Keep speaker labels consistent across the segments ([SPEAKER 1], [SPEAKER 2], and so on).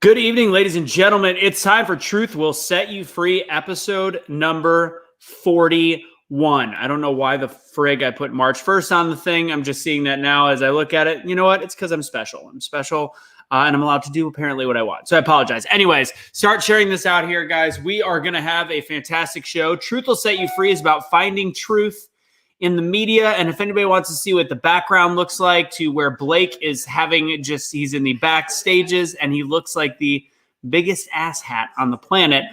[SPEAKER 1] Good evening, ladies and gentlemen. It's time for Truth Will Set You Free, episode number 41. I don't know why the frig I put March 1st on the thing. I'm just seeing that now as I look at it. You know what? It's because I'm special. I'm special, and I'm allowed to do apparently what I want. So I apologize. Anyways, start sharing this out here, guys. We are going to have a fantastic show. Truth Will Set You Free is about finding truth in the media. And if anybody wants to see what the background looks like to where Blake is having he's in the back stages and he looks like the biggest ass hat on the planet.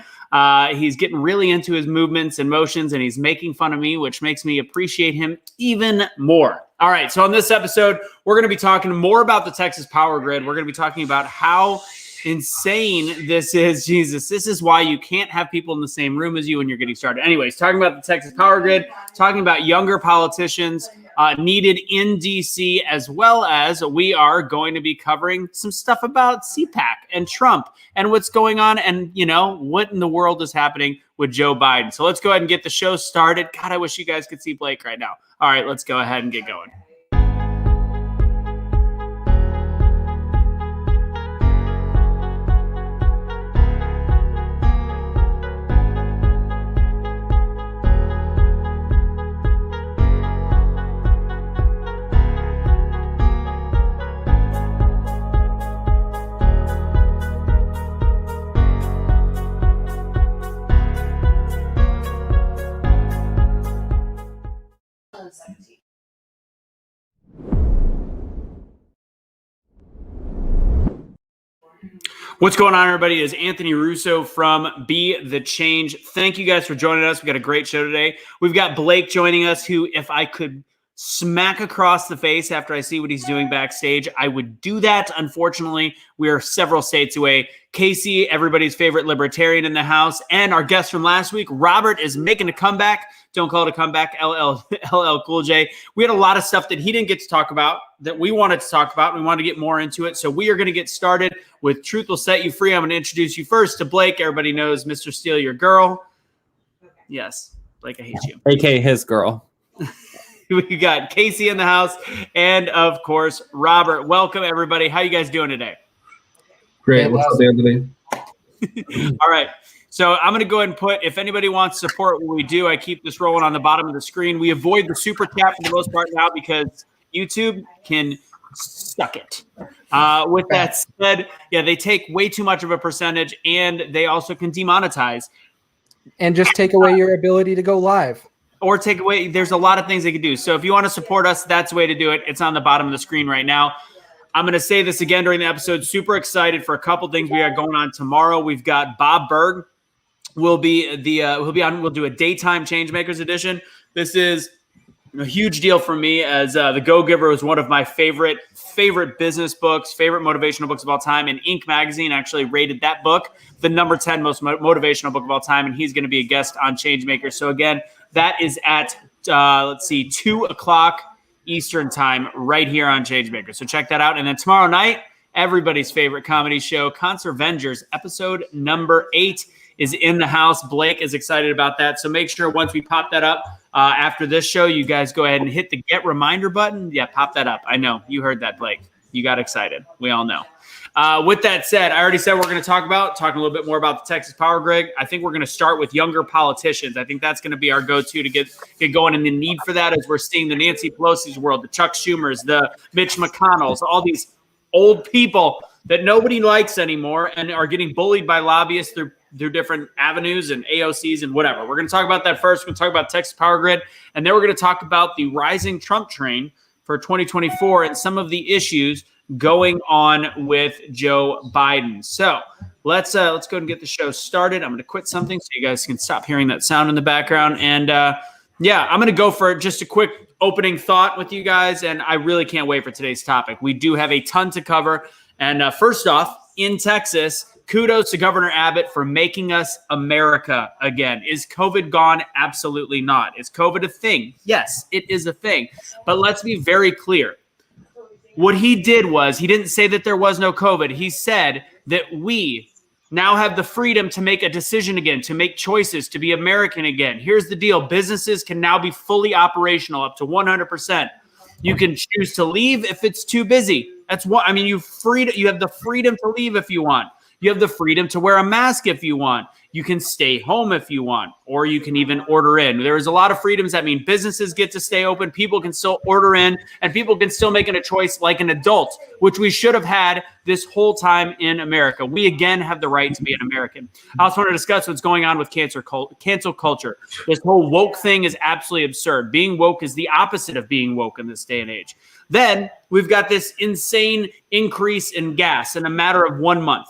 [SPEAKER 1] He's getting really into his movements and motions and he's making fun of me, which makes me appreciate him even more. All right. So on this episode, we're going to be talking more about the Texas power grid. We're going to be talking about how insane this is. Jesus, this is why you can't have people in the same room as you when you're getting started. Anyways, talking about the Texas power grid, talking about younger politicians needed in DC, as well as we are going to be covering some stuff about CPAC and Trump and what's going on and, you know, what in the world is happening with Joe Biden. So let's go ahead and get the show started. God, I wish you guys could see Blake right now. All right, let's go ahead and get going. What's going on, everybody? It is Anthony Russo from Be the Change. Thank you guys for joining us. We got a great show today. We've got Blake joining us, who, if I could smack across the face after I see what he's doing backstage, I would do that. Unfortunately, we are several states away. Casey, everybody's favorite libertarian in the house, and our guest from last week, Robert, is making a comeback. Don't call it a comeback, LL Cool J. We had a lot of stuff that he didn't get to talk about that we wanted to talk about. We wanted to get more into it. So we are going to get started with Truth Will Set You Free. I'm going to introduce you first to Blake. Everybody knows Mr. Steal Your Girl. Yes, Blake, I hate you.
[SPEAKER 2] AKA his girl.
[SPEAKER 1] We got Casey in the house and, of course, Robert. Welcome, everybody. How you guys doing today?
[SPEAKER 3] Great. What's up, Anthony?
[SPEAKER 1] All right. So I'm going to go ahead and put, if anybody wants to support what we do, I keep this rolling on the bottom of the screen. We avoid the super chat for the most part now because YouTube can suck it. With that said, yeah, they take way too much of a percentage and they also can demonetize.
[SPEAKER 4] And just take away your ability to go live.
[SPEAKER 1] Or take away, there's a lot of things they can do. So if you want to support us, that's the way to do it. It's on the bottom of the screen right now. I'm going to say this again during the episode. Super excited for a couple things we got going on tomorrow. We've got Bob Berg. We'll do a daytime Changemakers edition. This is a huge deal for me as The Go-Giver was one of my favorite business books, favorite motivational books of all time. And Inc. magazine actually rated that book the number 10 most motivational book of all time. And he's going to be a guest on Changemakers. So again, that is at, 2 o'clock Eastern time right here on Changemakers. So check that out. And then tomorrow night, everybody's favorite comedy show, Conservengers, episode number 8 is in the house. Blake is excited about that. So make sure once we pop that up after this show, you guys go ahead and hit the get reminder button. Yeah, pop that up. I know you heard that, Blake. You got excited. We all know. With that said, I already said we're going to talking a little bit more about the Texas power grid. I think we're going to start with younger politicians. I think that's going to be our go-to to get going. And the need for that is we're seeing the Nancy Pelosi's world, the Chuck Schumers, the Mitch McConnells, all these old people that nobody likes anymore and are getting bullied by lobbyists through different avenues and AOCs and whatever. We're going to talk about that first. We're going to talk about Texas power grid. And then we're going to talk about the rising Trump train for 2024 and some of the issues going on with Joe Biden. So let's go and get the show started. I'm going to quit something so you guys can stop hearing that sound in the background. And yeah, I'm going to go for just a quick opening thought with you guys. And I really can't wait for today's topic. We do have a ton to cover. And first off, in Texas, kudos to Governor Abbott for making us America again. Is COVID gone? Absolutely not. Is COVID a thing? Yes, it is a thing. But let's be very clear. What he did was he didn't say that there was no COVID. He said that we now have the freedom to make a decision again, to make choices, to be American again. Here's the deal. Businesses can now be fully operational up to 100%. You can choose to leave if it's too busy. That's what I mean. You have the freedom to leave if you want. You have the freedom to wear a mask if you want. You can stay home if you want, or you can even order in. There's a lot of freedoms that mean businesses get to stay open, people can still order in, and people can still make a choice like an adult, which we should have had this whole time in America. We, again, have the right to be an American. I also want to discuss what's going on with cancel culture. This whole woke thing is absolutely absurd. Being woke is the opposite of being woke in this day and age. Then we've got this insane increase in gas in a matter of 1 month.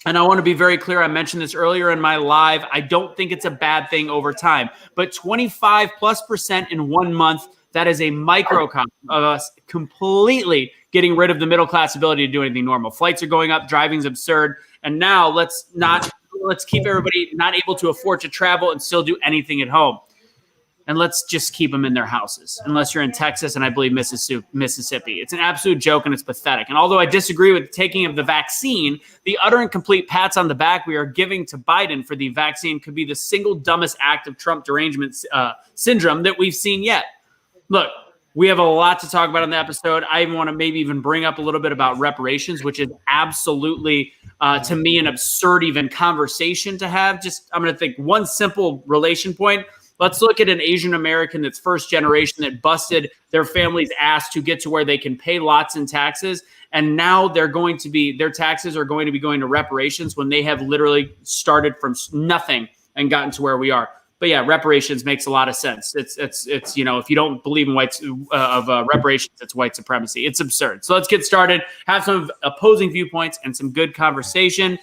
[SPEAKER 1] And I want to be very clear. I mentioned this earlier in my live. I don't think it's a bad thing over time, but 25+% in 1 month, that is a microcosm of us completely getting rid of the middle class ability to do anything normal. Flights are going up, driving's absurd. And now let's keep everybody not able to afford to travel and still do anything at home. And let's just keep them in their houses, unless you're in Texas and I believe Mississippi. It's an absolute joke and it's pathetic. And although I disagree with the taking of the vaccine, the utter and complete pats on the back we are giving to Biden for the vaccine could be the single dumbest act of Trump derangement syndrome that we've seen yet. Look, we have a lot to talk about in the episode. I even want to maybe even bring up a little bit about reparations, which is absolutely, to me, an absurd even conversation to have. I'm going to think one simple relation point. Let's look at an Asian American that's first generation that busted their family's ass to get to where they can pay lots in taxes. And now their taxes are going to be going to reparations when they have literally started from nothing and gotten to where we are. But yeah, reparations makes a lot of sense. It's if you don't believe in reparations, it's white supremacy. It's absurd. So let's get started. Have some opposing viewpoints and some good conversation.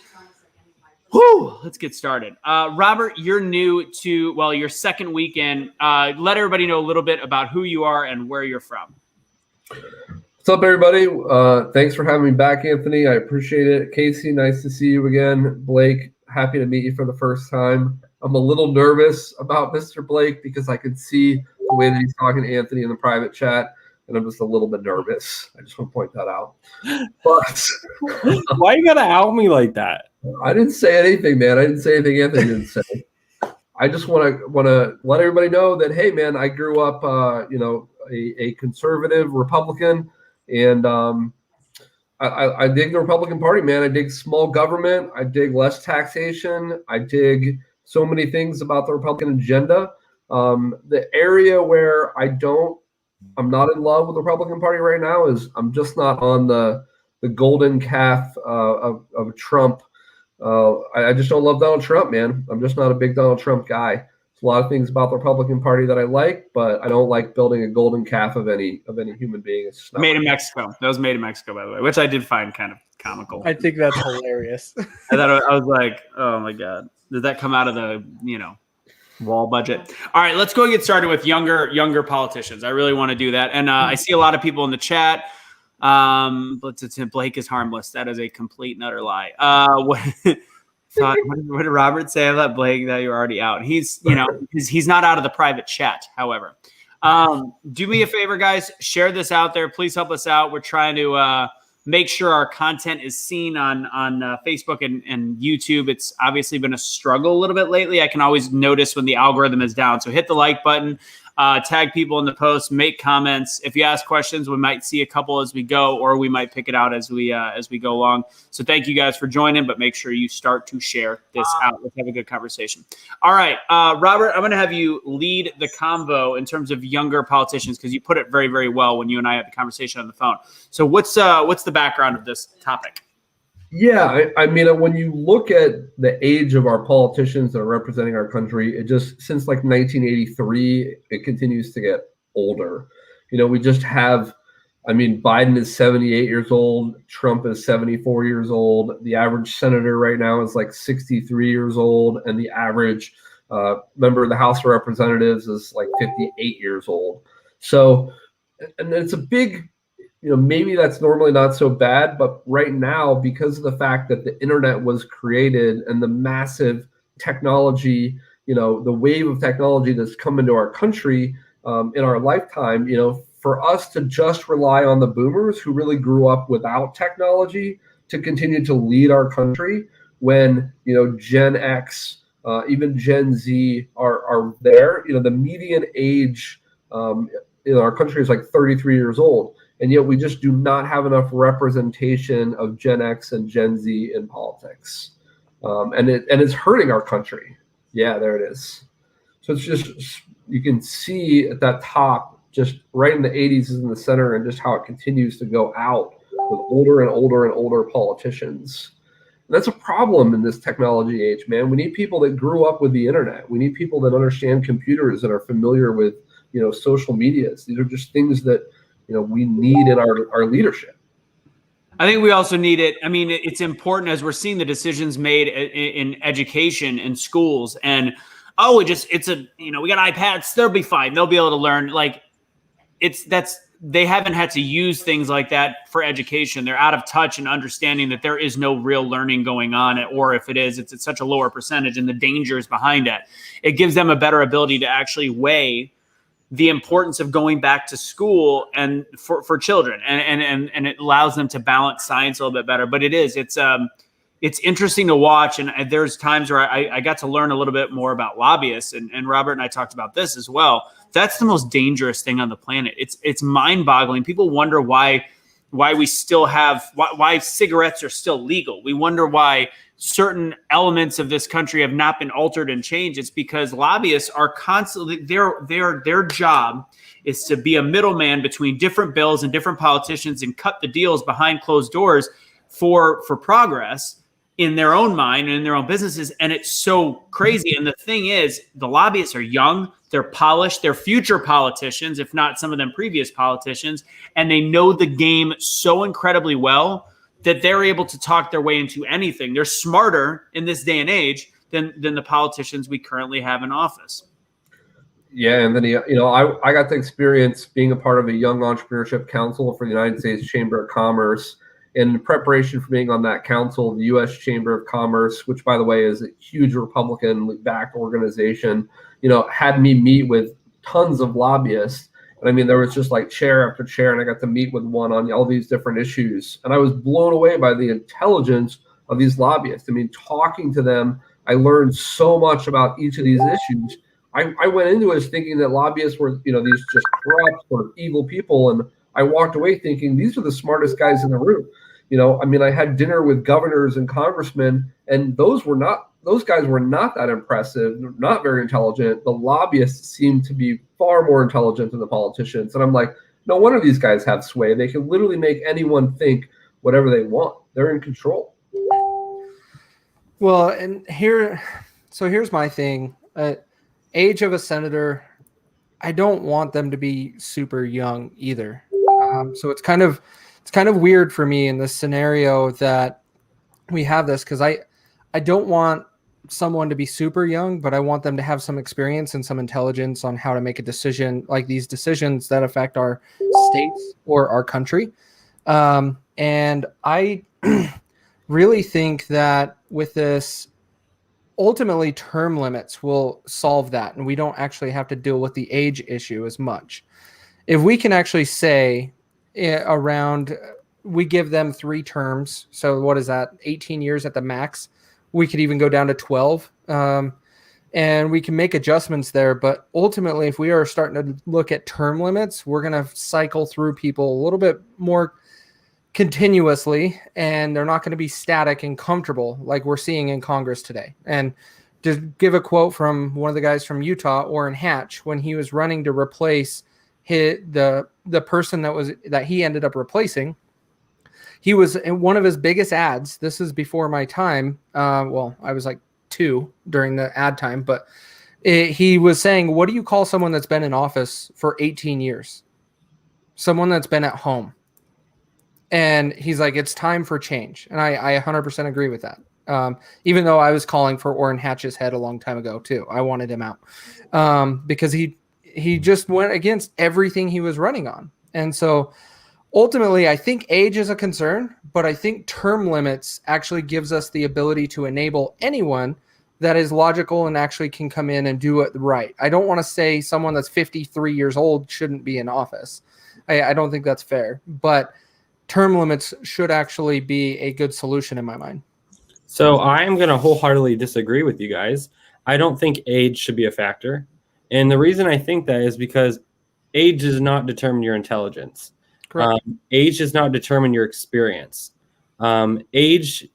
[SPEAKER 1] Whew, let's get started. Robert, you're new to, your second weekend. Let everybody know a little bit about who you are and where you're from.
[SPEAKER 3] What's up, everybody? Thanks for having me back, Anthony. I appreciate it. Casey, nice to see you again. Blake, happy to meet you for the first time. I'm a little nervous about Mr. Blake because I can see the way that he's talking to Anthony in the private chat, and I'm just a little bit nervous. I just want to point that out. But
[SPEAKER 2] why you gotta out me like that?
[SPEAKER 3] I didn't say anything, man. I didn't say anything Anthony didn't say. I just want to let everybody know that, hey, man, I grew up, a conservative Republican, and I dig the Republican Party, man. I dig small government. I dig less taxation. I dig so many things about the Republican agenda. The area where I'm not in love with the Republican Party right now is I'm just not on the golden calf of Trump. I just don't love Donald Trump, man. I'm just not a big Donald Trump guy. There's a lot of things about the Republican Party that I like, but I don't like building a golden calf of any human being. It's just
[SPEAKER 1] made in Mexico. That was made in Mexico, by the way, which I did find kind of comical.
[SPEAKER 4] I think that's hilarious.
[SPEAKER 1] I was like, oh my God, did that come out of the wall budget? All right, let's go and get started with younger politicians. I really want to do that, and I see a lot of people in the chat. But Blake is harmless. That is a complete and utter lie. What did Robert say? I let Blake that you're already out. He's not out of the private chat. However, do me a favor, guys. Share this out there. Please help us out. We're trying to make sure our content is seen on Facebook and YouTube. It's obviously been a struggle a little bit lately. I can always notice when the algorithm is down. So hit the like button. Tag people in the post, make comments. If you ask questions, we might see a couple as we go, or we might pick it out as we go along. So thank you guys for joining, but make sure you start to share this out. Let's have a good conversation. All right, Robert, I'm going to have you lead the convo in terms of younger politicians because you put it very, very well when you and I had the conversation on the phone. So what's the background of this topic?
[SPEAKER 3] Yeah, I mean, when you look at the age of our politicians that are representing our country, it just since like 1983, it continues to get older. We just have, Biden is 78 years old, Trump is 74 years old. The average senator right now is like 63 years old, and the average member of the House of Representatives is like 58 years old. So, and it's a big. Maybe that's normally not so bad, but right now, because of the fact that the internet was created and the massive technology, the wave of technology that's come into our country in our lifetime, for us to just rely on the boomers who really grew up without technology to continue to lead our country when, Gen X, even Gen Z are there, the median age in our country is like 33 years old. And yet we just do not have enough representation of Gen X and Gen Z in politics. And it's hurting our country. Yeah, there it is. So it's just, you can see at that top, just right in the 80s is in the center, and just how it continues to go out with older and older and older politicians. And that's a problem in this technology age, man. We need people that grew up with the internet. We need people that understand computers and are familiar with, social medias. These are just things that, we need in our leadership.
[SPEAKER 1] I think we also need it. I mean, it's important as we're seeing the decisions made in education in schools, and we got iPads. They'll be fine. They'll be able to learn. Like, they haven't had to use things like that for education. They're out of touch and understanding that there is no real learning going on, or if it is, it's at such a lower percentage, and the dangers behind it. It gives them a better ability to actually weigh the importance of going back to school and for children, and it allows them to balance science a little bit better. But it's interesting to watch, and there's times where I got to learn a little bit more about lobbyists, and Robert and I talked about this as well. That's the most dangerous thing on the planet. It's mind-boggling. People wonder why we still have why cigarettes are still legal. We wonder why certain elements of this country have not been altered and changed. It's because lobbyists are constantly their job is to be a middleman between different bills and different politicians and cut the deals behind closed doors for progress in their own mind and in their own businesses. And it's so crazy. And the thing is, the lobbyists are young, they're polished, they're future politicians, if not some of them previous politicians, and they know the game so incredibly well that they're able to talk their way into anything. They're smarter in this day and age than the politicians we currently have in office.
[SPEAKER 3] Yeah, and then I got to experience being a part of a young entrepreneurship council for the United States Chamber of Commerce. In preparation for being on that council, the U.S. Chamber of Commerce, which, by the way, is a huge Republican-backed organization, had me meet with tons of lobbyists. And I mean, there was just like chair after chair, and I got to meet with one on all these different issues. And I was blown away by the intelligence of these lobbyists. I mean, talking to them, I learned so much about each of these issues. I went into it thinking that lobbyists were, these just corrupt or evil people. And I walked away thinking these are the smartest guys in the room. I had dinner with governors and congressmen, and those guys were not that impressive, not very intelligent. The lobbyists seem to be far more intelligent than the politicians. And I'm like, no wonder these guys have sway. They can literally make anyone think whatever they want. They're in control.
[SPEAKER 4] Well, and here's my thing. Age of a senator, I don't want them to be super young either. So it's kind of weird for me in this scenario that we have this, because I don't want someone to be super young, but I want them to have some experience and some intelligence on how to make a decision, like these decisions that affect our states or our country. And I really think that with this, ultimately term limits will solve that, and we don't actually have to deal with the age issue as much. If we can actually say we give them 3 terms, so what is that, 18 years at the max? We could even go down to 12, and we can make adjustments there. But ultimately, if we are starting to look at term limits, we're going to cycle through people a little bit more continuously, and they're not going to be static and comfortable like we're seeing in Congress today. And to give a quote from one of the guys from Utah, Orrin Hatch, when he was running to replace the person that he ended up replacing, he was in one of his biggest ads. This is before my time. I was like 2 during the ad time, but he was saying, what do you call someone that's been in office for 18 years? Someone that's been at home. And he's like, it's time for change. And I 100% agree with that. Even though I was calling for Orrin Hatch's head a long time ago too. I wanted him out because he just went against everything he was running on. And so ultimately, I think age is a concern, but I think term limits actually gives us the ability to enable anyone that is logical and actually can come in and do it right. I don't want to say someone that's 53 years old shouldn't be in office. I don't think that's fair, but term limits should actually be a good solution in my mind.
[SPEAKER 2] So I am going to wholeheartedly disagree with you guys. I don't think age should be a factor. And the reason I think that is because age does not determine your intelligence.
[SPEAKER 4] Correct.
[SPEAKER 2] Age does not determine your experience. Age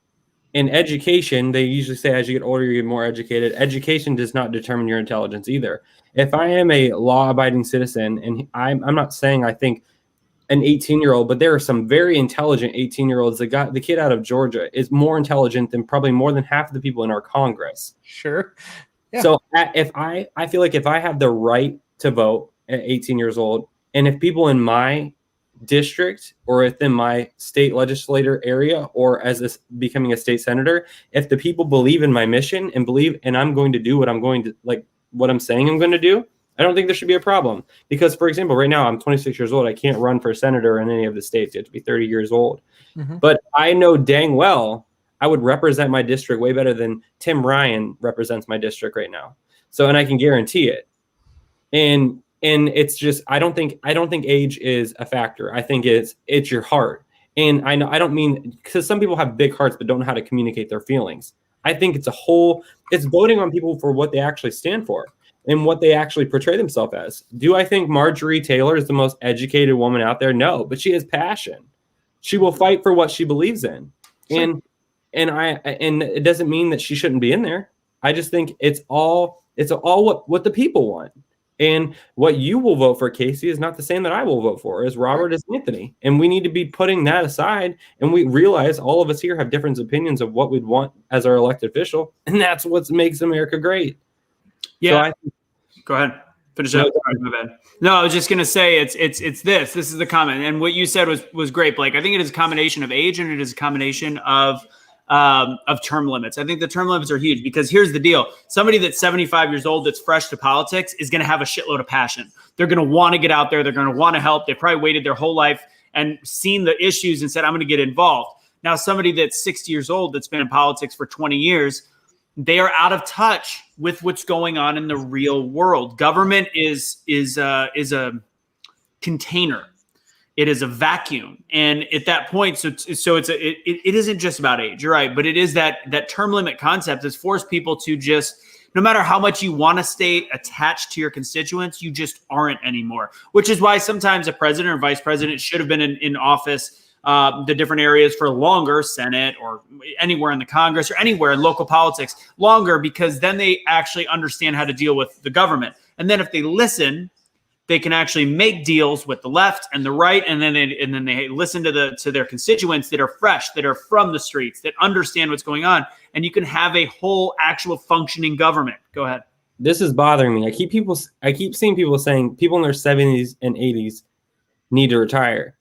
[SPEAKER 2] in education, they usually say as you get older, you get more educated. Education does not determine your intelligence either. If I am a law-abiding citizen, and I'm not saying I think an 18-year-old, but there are some very intelligent 18-year-olds. The kid out of Georgia is more intelligent than probably more than half of the people in our Congress.
[SPEAKER 4] Sure. Yeah.
[SPEAKER 2] So if I feel like if I have the right to vote at 18 years old, and if people in my district or within my state legislator area or as becoming a state senator, if the people believe in my mission and believe and I'm going to do what I'm saying I'm going to do, I don't think there should be a problem. Because, for example, right now I'm 26 years old. I can't run for senator in any of the states. You have to be 30 years old.
[SPEAKER 4] Mm-hmm.
[SPEAKER 2] But I know dang well I would represent my district way better than Tim Ryan represents my district right now. So, and I can guarantee it. And it's just, I don't think age is a factor. I think it's your heart. And I don't mean, because some people have big hearts but don't know how to communicate their feelings. I think it's voting on people for what they actually stand for and what they actually portray themselves as. Do I think Marjorie Taylor is the most educated woman out there? No, but she has passion. She will fight for what she believes in. Sure. And it doesn't mean that she shouldn't be in there. I just think it's all what the people want. And what you will vote for, Casey, is not the same that I will vote for, as Robert is Anthony. And we need to be putting that aside. And we realize all of us here have different opinions of what we'd want as our elected official. And that's what makes America great.
[SPEAKER 1] Yeah. So go ahead. Finish up. My bad. No, I was just going to say it's this. This is the comment. And what you said was great, Blake. I think it is a combination of age and it is a combination of term limits. I think the term limits are huge because here's the deal. Somebody that's 75 years old that's fresh to politics is going to have a shitload of passion. They're going to want to get out there. They're going to want to help. They probably waited their whole life and seen the issues and said, I'm going to get involved. Now, somebody that's 60 years old that's been in politics for 20 years, they are out of touch with what's going on in the real world. Government is a container. It is a vacuum. And at that point, it isn't just about age. You're right. But it is that term limit concept has forced people to just, no matter how much you want to stay attached to your constituents, you just aren't anymore, which is why sometimes a president or vice president should have been in office, the different areas for longer, Senate or anywhere in the Congress or anywhere in local politics longer, because then they actually understand how to deal with the government. And then if they listen, they can actually make deals with the left and the right, and then they listen to their constituents that are fresh, that are from the streets, that understand what's going on, and you can have a whole actual functioning government. Go ahead.
[SPEAKER 2] This is bothering me. I keep seeing people saying people in their 70s and 80s need to retire.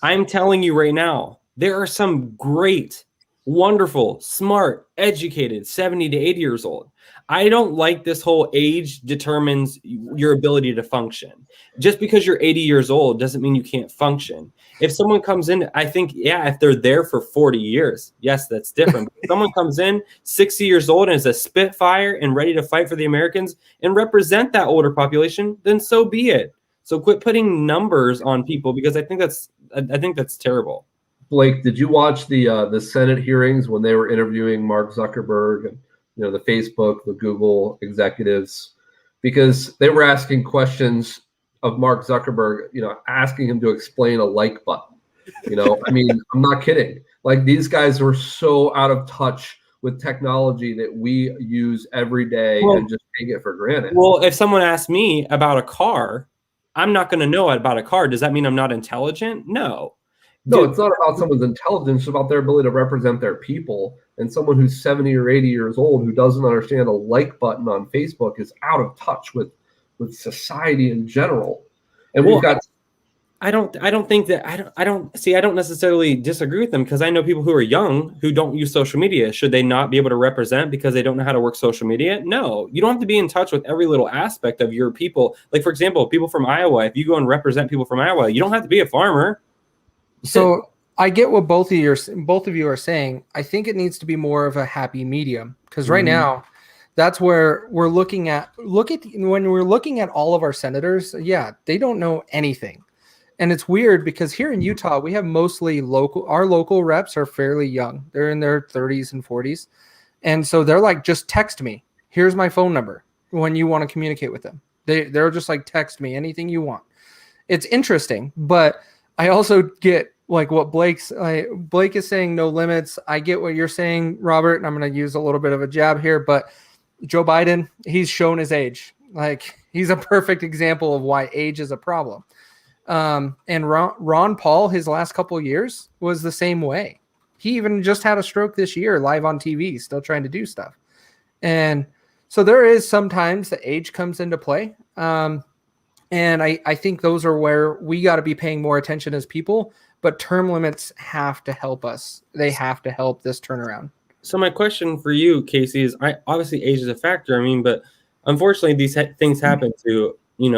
[SPEAKER 2] I'm telling you right now, there are some great, wonderful, smart, educated 70 to 80 years old. I don't like this whole age determines your ability to function. Just because you're 80 years old doesn't mean you can't function. If someone comes in, I think, if they're there for 40 years, yes, that's different. If someone comes in 60 years old and is a spitfire and ready to fight for the Americans and represent that older population, then so be it. So quit putting numbers on people, because I think that's terrible.
[SPEAKER 3] Blake, did you watch the Senate hearings when they were interviewing Mark Zuckerberg and the Facebook, the Google executives, because they were asking questions of Mark Zuckerberg, asking him to explain a like button. I mean, I'm not kidding. Like, these guys were so out of touch with technology that we use every day and just take it for granted.
[SPEAKER 2] Well, if someone asks me about a car, I'm not going to know about a car. Does that mean I'm not intelligent? No.
[SPEAKER 3] No, it's not about someone's intelligence. It's about their ability to represent their people. And someone who's 70 or 80 years old who doesn't understand a like button on Facebook is out of touch with society in general. And we've got.
[SPEAKER 2] I don't necessarily disagree with them, because I know people who are young who don't use social media. Should they not be able to represent because they don't know how to work social media? No, you don't have to be in touch with every little aspect of your people. Like, for example, people from Iowa, if you go and represent people from Iowa, you don't have to be a farmer.
[SPEAKER 4] So I get what both of you are saying. I think it needs to be more of a happy medium, because right now that's where we're looking at. When we're looking at all of our senators, they don't know anything. And it's weird because here in Utah, we have mostly our local reps are fairly young. They're in their 30s and 40s. And so they're like, just text me. Here's my phone number when you want to communicate with them. They're just like, text me anything you want. It's interesting, but I also get like what Blake is saying, no limits. I get what you're saying, Robert, and I'm going to use a little bit of a jab here, but Joe Biden, he's shown his age. Like, he's a perfect example of why age is a problem. And Ron Paul, his last couple of years was the same way. He even just had a stroke this year live on TV, still trying to do stuff. And so there is sometimes the age comes into play. And I think those are where we got to be paying more attention as people, but term limits have to help us. They have to help this turnaround.
[SPEAKER 2] So my question for you, Casey, is obviously age is a factor. I mean, but unfortunately these things happen to,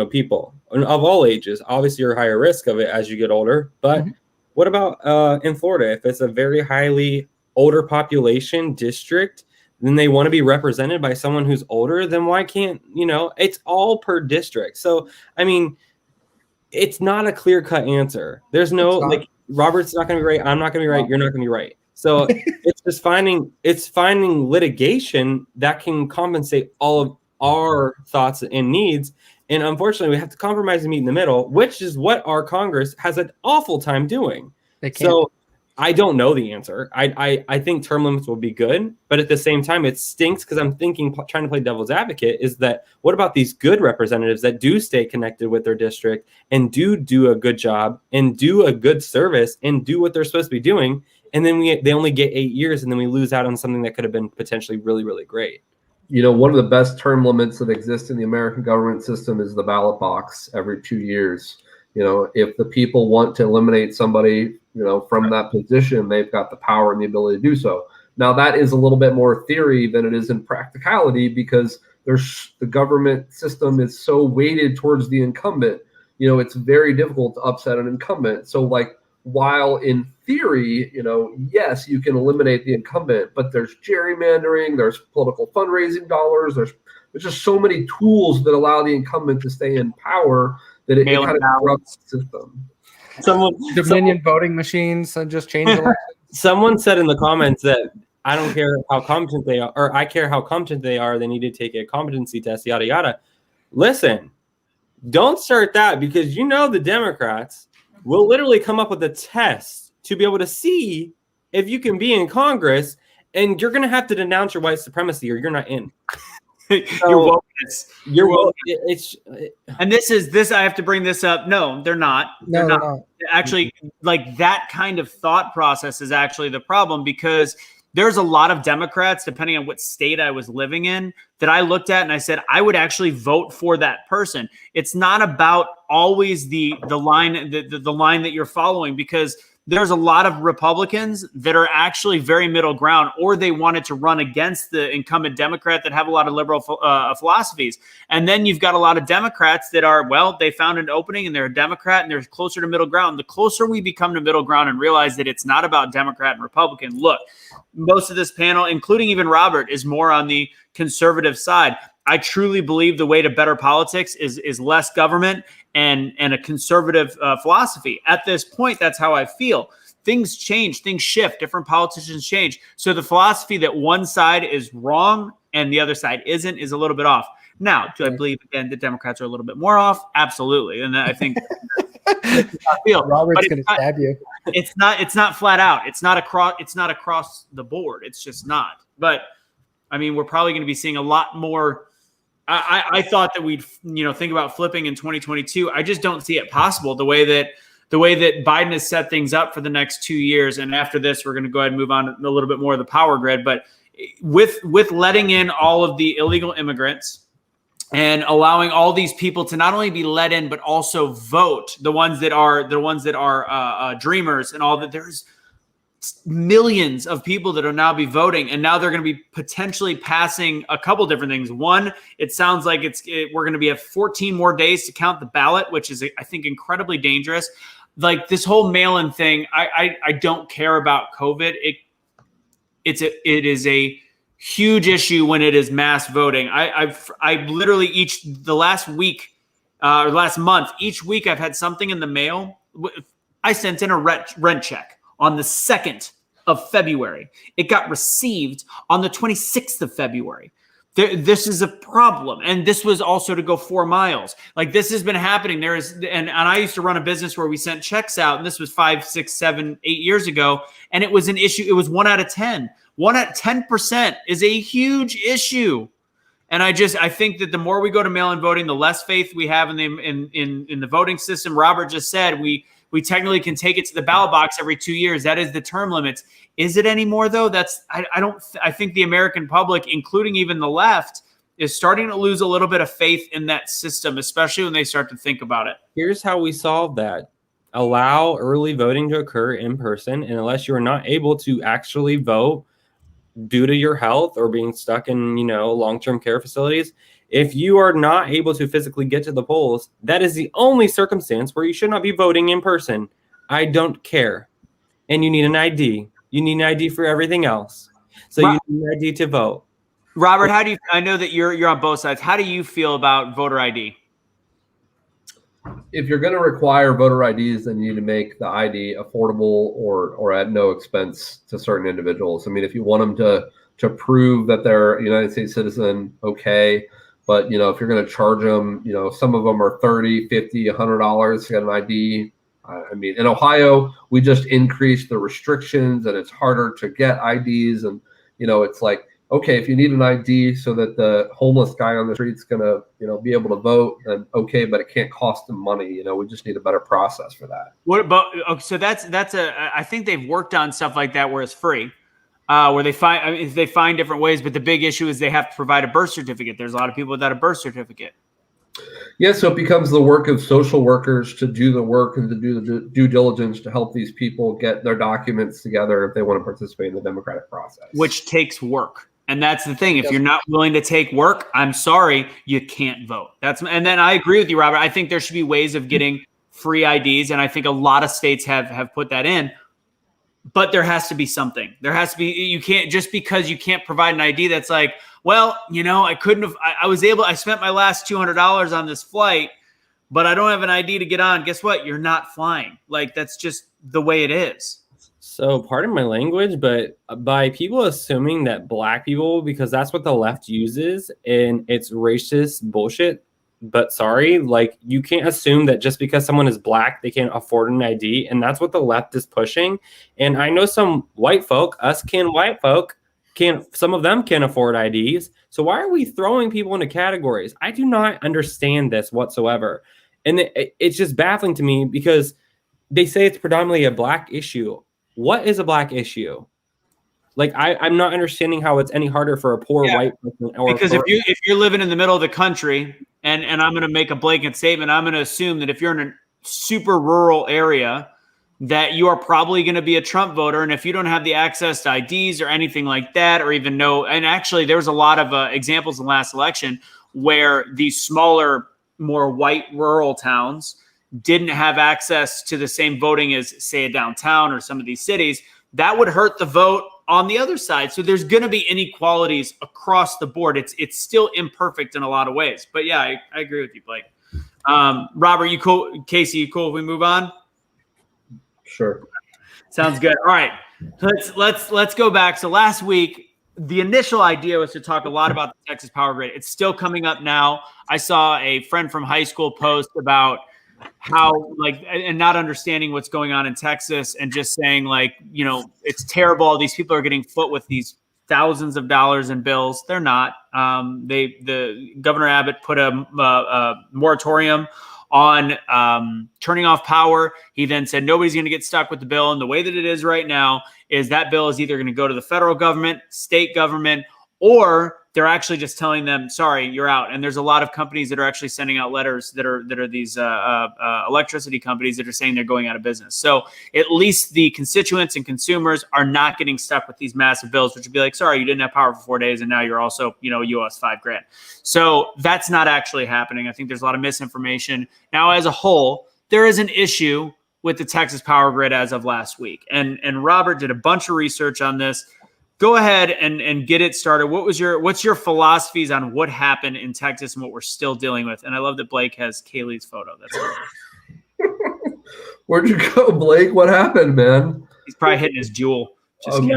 [SPEAKER 2] people of all ages. Obviously you're higher risk of it as you get older, but what about in Florida? If it's a very highly older population district, then they want to be represented by someone who's older, then why can't, it's all per district. So, I mean, it's not a clear-cut answer. There's no, like, Robert's not going to be right, I'm not going to be right, you're not going to be right. So it's just finding litigation that can compensate all of our thoughts and needs. And unfortunately, we have to compromise and meet in the middle, which is what our Congress has an awful time doing. So I don't know the answer. I think term limits will be good, but at the same time, it stinks because I'm trying to play devil's advocate, is that what about these good representatives that do stay connected with their district and do a good job and do a good service and do what they're supposed to be doing, and then they only get 8 years, and then we lose out on something that could have been potentially really, really great.
[SPEAKER 3] One of the best term limits that exists in the American government system is the ballot box every 2 years. If the people want to eliminate somebody, from that position, they've got the power and the ability to do so. Now, that is a little bit more theory than it is in practicality, because the government system is so weighted towards the incumbent. It's very difficult to upset an incumbent. So, like, while in theory, yes, you can eliminate the incumbent, but there's gerrymandering, there's political fundraising dollars, there's just so many tools that allow the incumbent to stay in power that it kind of corrupts the system.
[SPEAKER 4] Dominion voting machines and just change elections.
[SPEAKER 2] Someone said in the comments that I don't care how competent they are, or I care how competent they are, they need to take a competency test, yada, yada. Listen, don't start that, because the Democrats will literally come up with a test to be able to see if you can be in Congress, and you're going to have to denounce your white supremacy or you're not in. So, you're wokeness.
[SPEAKER 1] And this. I have to bring this up. No, they're not. They're not. Actually, like, that kind of thought process is actually the problem, because there's a lot of Democrats, depending on what state I was living in, that I looked at and I said, I would actually vote for that person. It's not about always the line, the line that you're following, because there's a lot of Republicans that are actually very middle ground, or they wanted to run against the incumbent Democrat that have a lot of liberal philosophies. And then you've got a lot of Democrats that are, they found an opening and they're a Democrat and they're closer to middle ground. The closer we become to middle ground and realize that it's not about Democrat and Republican, look, most of this panel, including even Robert, is more on the conservative side. I truly believe the way to better politics is less government and a conservative philosophy. At this point, that's how I feel. Things change, things shift, different politicians change. So the philosophy that one side is wrong and the other side isn't is a little bit off. Now, do I believe, again, the Democrats are a little bit more off? Absolutely. And I think that's how I feel.
[SPEAKER 4] Robert's going to stab you.
[SPEAKER 1] It's not flat out. It's not across the board. It's just not. But I mean, we're probably going to be seeing a lot more. I thought that we'd think about flipping in 2022. I just don't see it possible the way that Biden has set things up for the next 2 years. And after this, we're going to go ahead and move on to a little bit more of the power grid. But with letting in all of the illegal immigrants and allowing all these people to not only be let in, but also vote, the ones that are dreamers and all that, there's millions of people that will now be voting, and now they're going to be potentially passing a couple different things. One, it sounds like we're going to be at 14 more days to count the ballot, which is, I think, incredibly dangerous. Like, this whole mail-in thing, I don't care about COVID. It is a huge issue when it is mass voting. I literally the last week or last month, each week I've had something in the mail. I sent in a rent check on the 2nd of February. It got received on the 26th of February. This is a problem. And this was also to go 4 miles. Like, this has been happening. And I used to run a business where we sent checks out, and this was 5, 6, 7, 8 years ago. And it was an issue. It was 1 out of 10. 1 at 10% is a huge issue. And I think that the more we go to mail-in voting, the less faith we have in the voting system. Robert just said we technically can take it to the ballot box every 2 years. That is the term limits. Is it anymore though? I think the American public, including even the left, is starting to lose a little bit of faith in that system, especially when they start to think about it.
[SPEAKER 2] Here's how we solve that. Allow early voting to occur in person, and unless you are not able to actually vote due to your health or being stuck in, long-term care facilities, if you are not able to physically get to the polls, that is the only circumstance where you should not be voting in person. I don't care. And you need an ID. You need an ID for everything else. So you need an ID to vote.
[SPEAKER 1] Robert, I know that you're on both sides. How do you feel about voter ID?
[SPEAKER 3] If you're going to require voter IDs, then you need to make the ID affordable or at no expense to certain individuals. I mean, if you want them to prove that they're a United States citizen, okay. But, if you're going to charge them, some of them are $30, $50, $100 to get an ID. I mean, in Ohio, we just increased the restrictions and it's harder to get IDs. And, it's like, okay, if you need an ID so that the homeless guy on the street's going to, be able to vote, then okay, but it can't cost them money. We just need a better process for that.
[SPEAKER 1] What about, okay, so I think they've worked on stuff like that where it's free, where they find different ways, but the big issue is they have to provide a birth certificate. There's a lot of people without a birth certificate.
[SPEAKER 3] Yeah, so it becomes the work of social workers to do the work and to do the due diligence to help these people get their documents together if they want to participate in the democratic process.
[SPEAKER 1] Which takes work. And that's the thing. If you're not willing to take work, I'm sorry, you can't vote. And then I agree with you, Robert. I think there should be ways of getting free IDs. And I think a lot of states have put that in. But there has to be something. There has to be, you can't, just because you can't provide an ID that's like, well, I couldn't have, I spent my last $200 on this flight, but I don't have an ID to get on. Guess what? You're not flying. Like, that's just the way it is.
[SPEAKER 2] So pardon my language, but by people assuming that black people, because that's what the left uses, and it's racist bullshit. But sorry, like, you can't assume that just because someone is black, they can't afford an ID. And that's what the left is pushing. And I know some white folk, white folk, some of them can't afford IDs. So why are we throwing people into categories? I do not understand this whatsoever. And it's just baffling to me because they say it's predominantly a black issue. What is a black issue? Like, I'm not understanding how it's any harder for a poor white person.
[SPEAKER 1] Because if you're living in the middle of the country, and I'm going to make a blanket statement, I'm going to assume that if you're in a super rural area, that you are probably going to be a Trump voter. And if you don't have the access to IDs or anything like that, or even know, and actually there was a lot of examples in the last election where these smaller, more white rural towns didn't have access to the same voting as, say, a downtown or some of these cities, that would hurt the vote on the other side. So there's going to be inequalities across the board. It's still imperfect in a lot of ways. But yeah, I agree with you, Blake. Robert, you cool? Casey, you cool if we move on?
[SPEAKER 3] Sure.
[SPEAKER 1] Sounds good. All right. Let's go back. So last week, the initial idea was to talk a lot about the Texas Power Grid. It's still coming up now. I saw a friend from high school post about how, like, and not understanding what's going on in Texas and just saying, like, it's terrible. These people are getting foot with these thousands of dollars in bills. They're not. The Governor Abbott put a moratorium on turning off power. He then said nobody's going to get stuck with the bill. And the way that it is right now is that bill is either going to go to the federal government, state government, or they're actually just telling them, sorry, you're out. And there's a lot of companies that are actually sending out letters that are these electricity companies that are saying they're going out of business. So at least the constituents and consumers are not getting stuck with these massive bills, which would be like, sorry, you didn't have power for 4 days, and now you're also, you owe us $5,000. So that's not actually happening. I think there's a lot of misinformation. Now, as a whole, there is an issue with the Texas Power Grid as of last week. And Robert did a bunch of research on this. Go ahead and get it started. What's your philosophies on what happened in Texas and what we're still dealing with? And I love that Blake has Kaylee's photo. That's cool.
[SPEAKER 3] Where'd you go, Blake? What happened, man?
[SPEAKER 1] He's probably hitting his jewel.
[SPEAKER 3] Okay,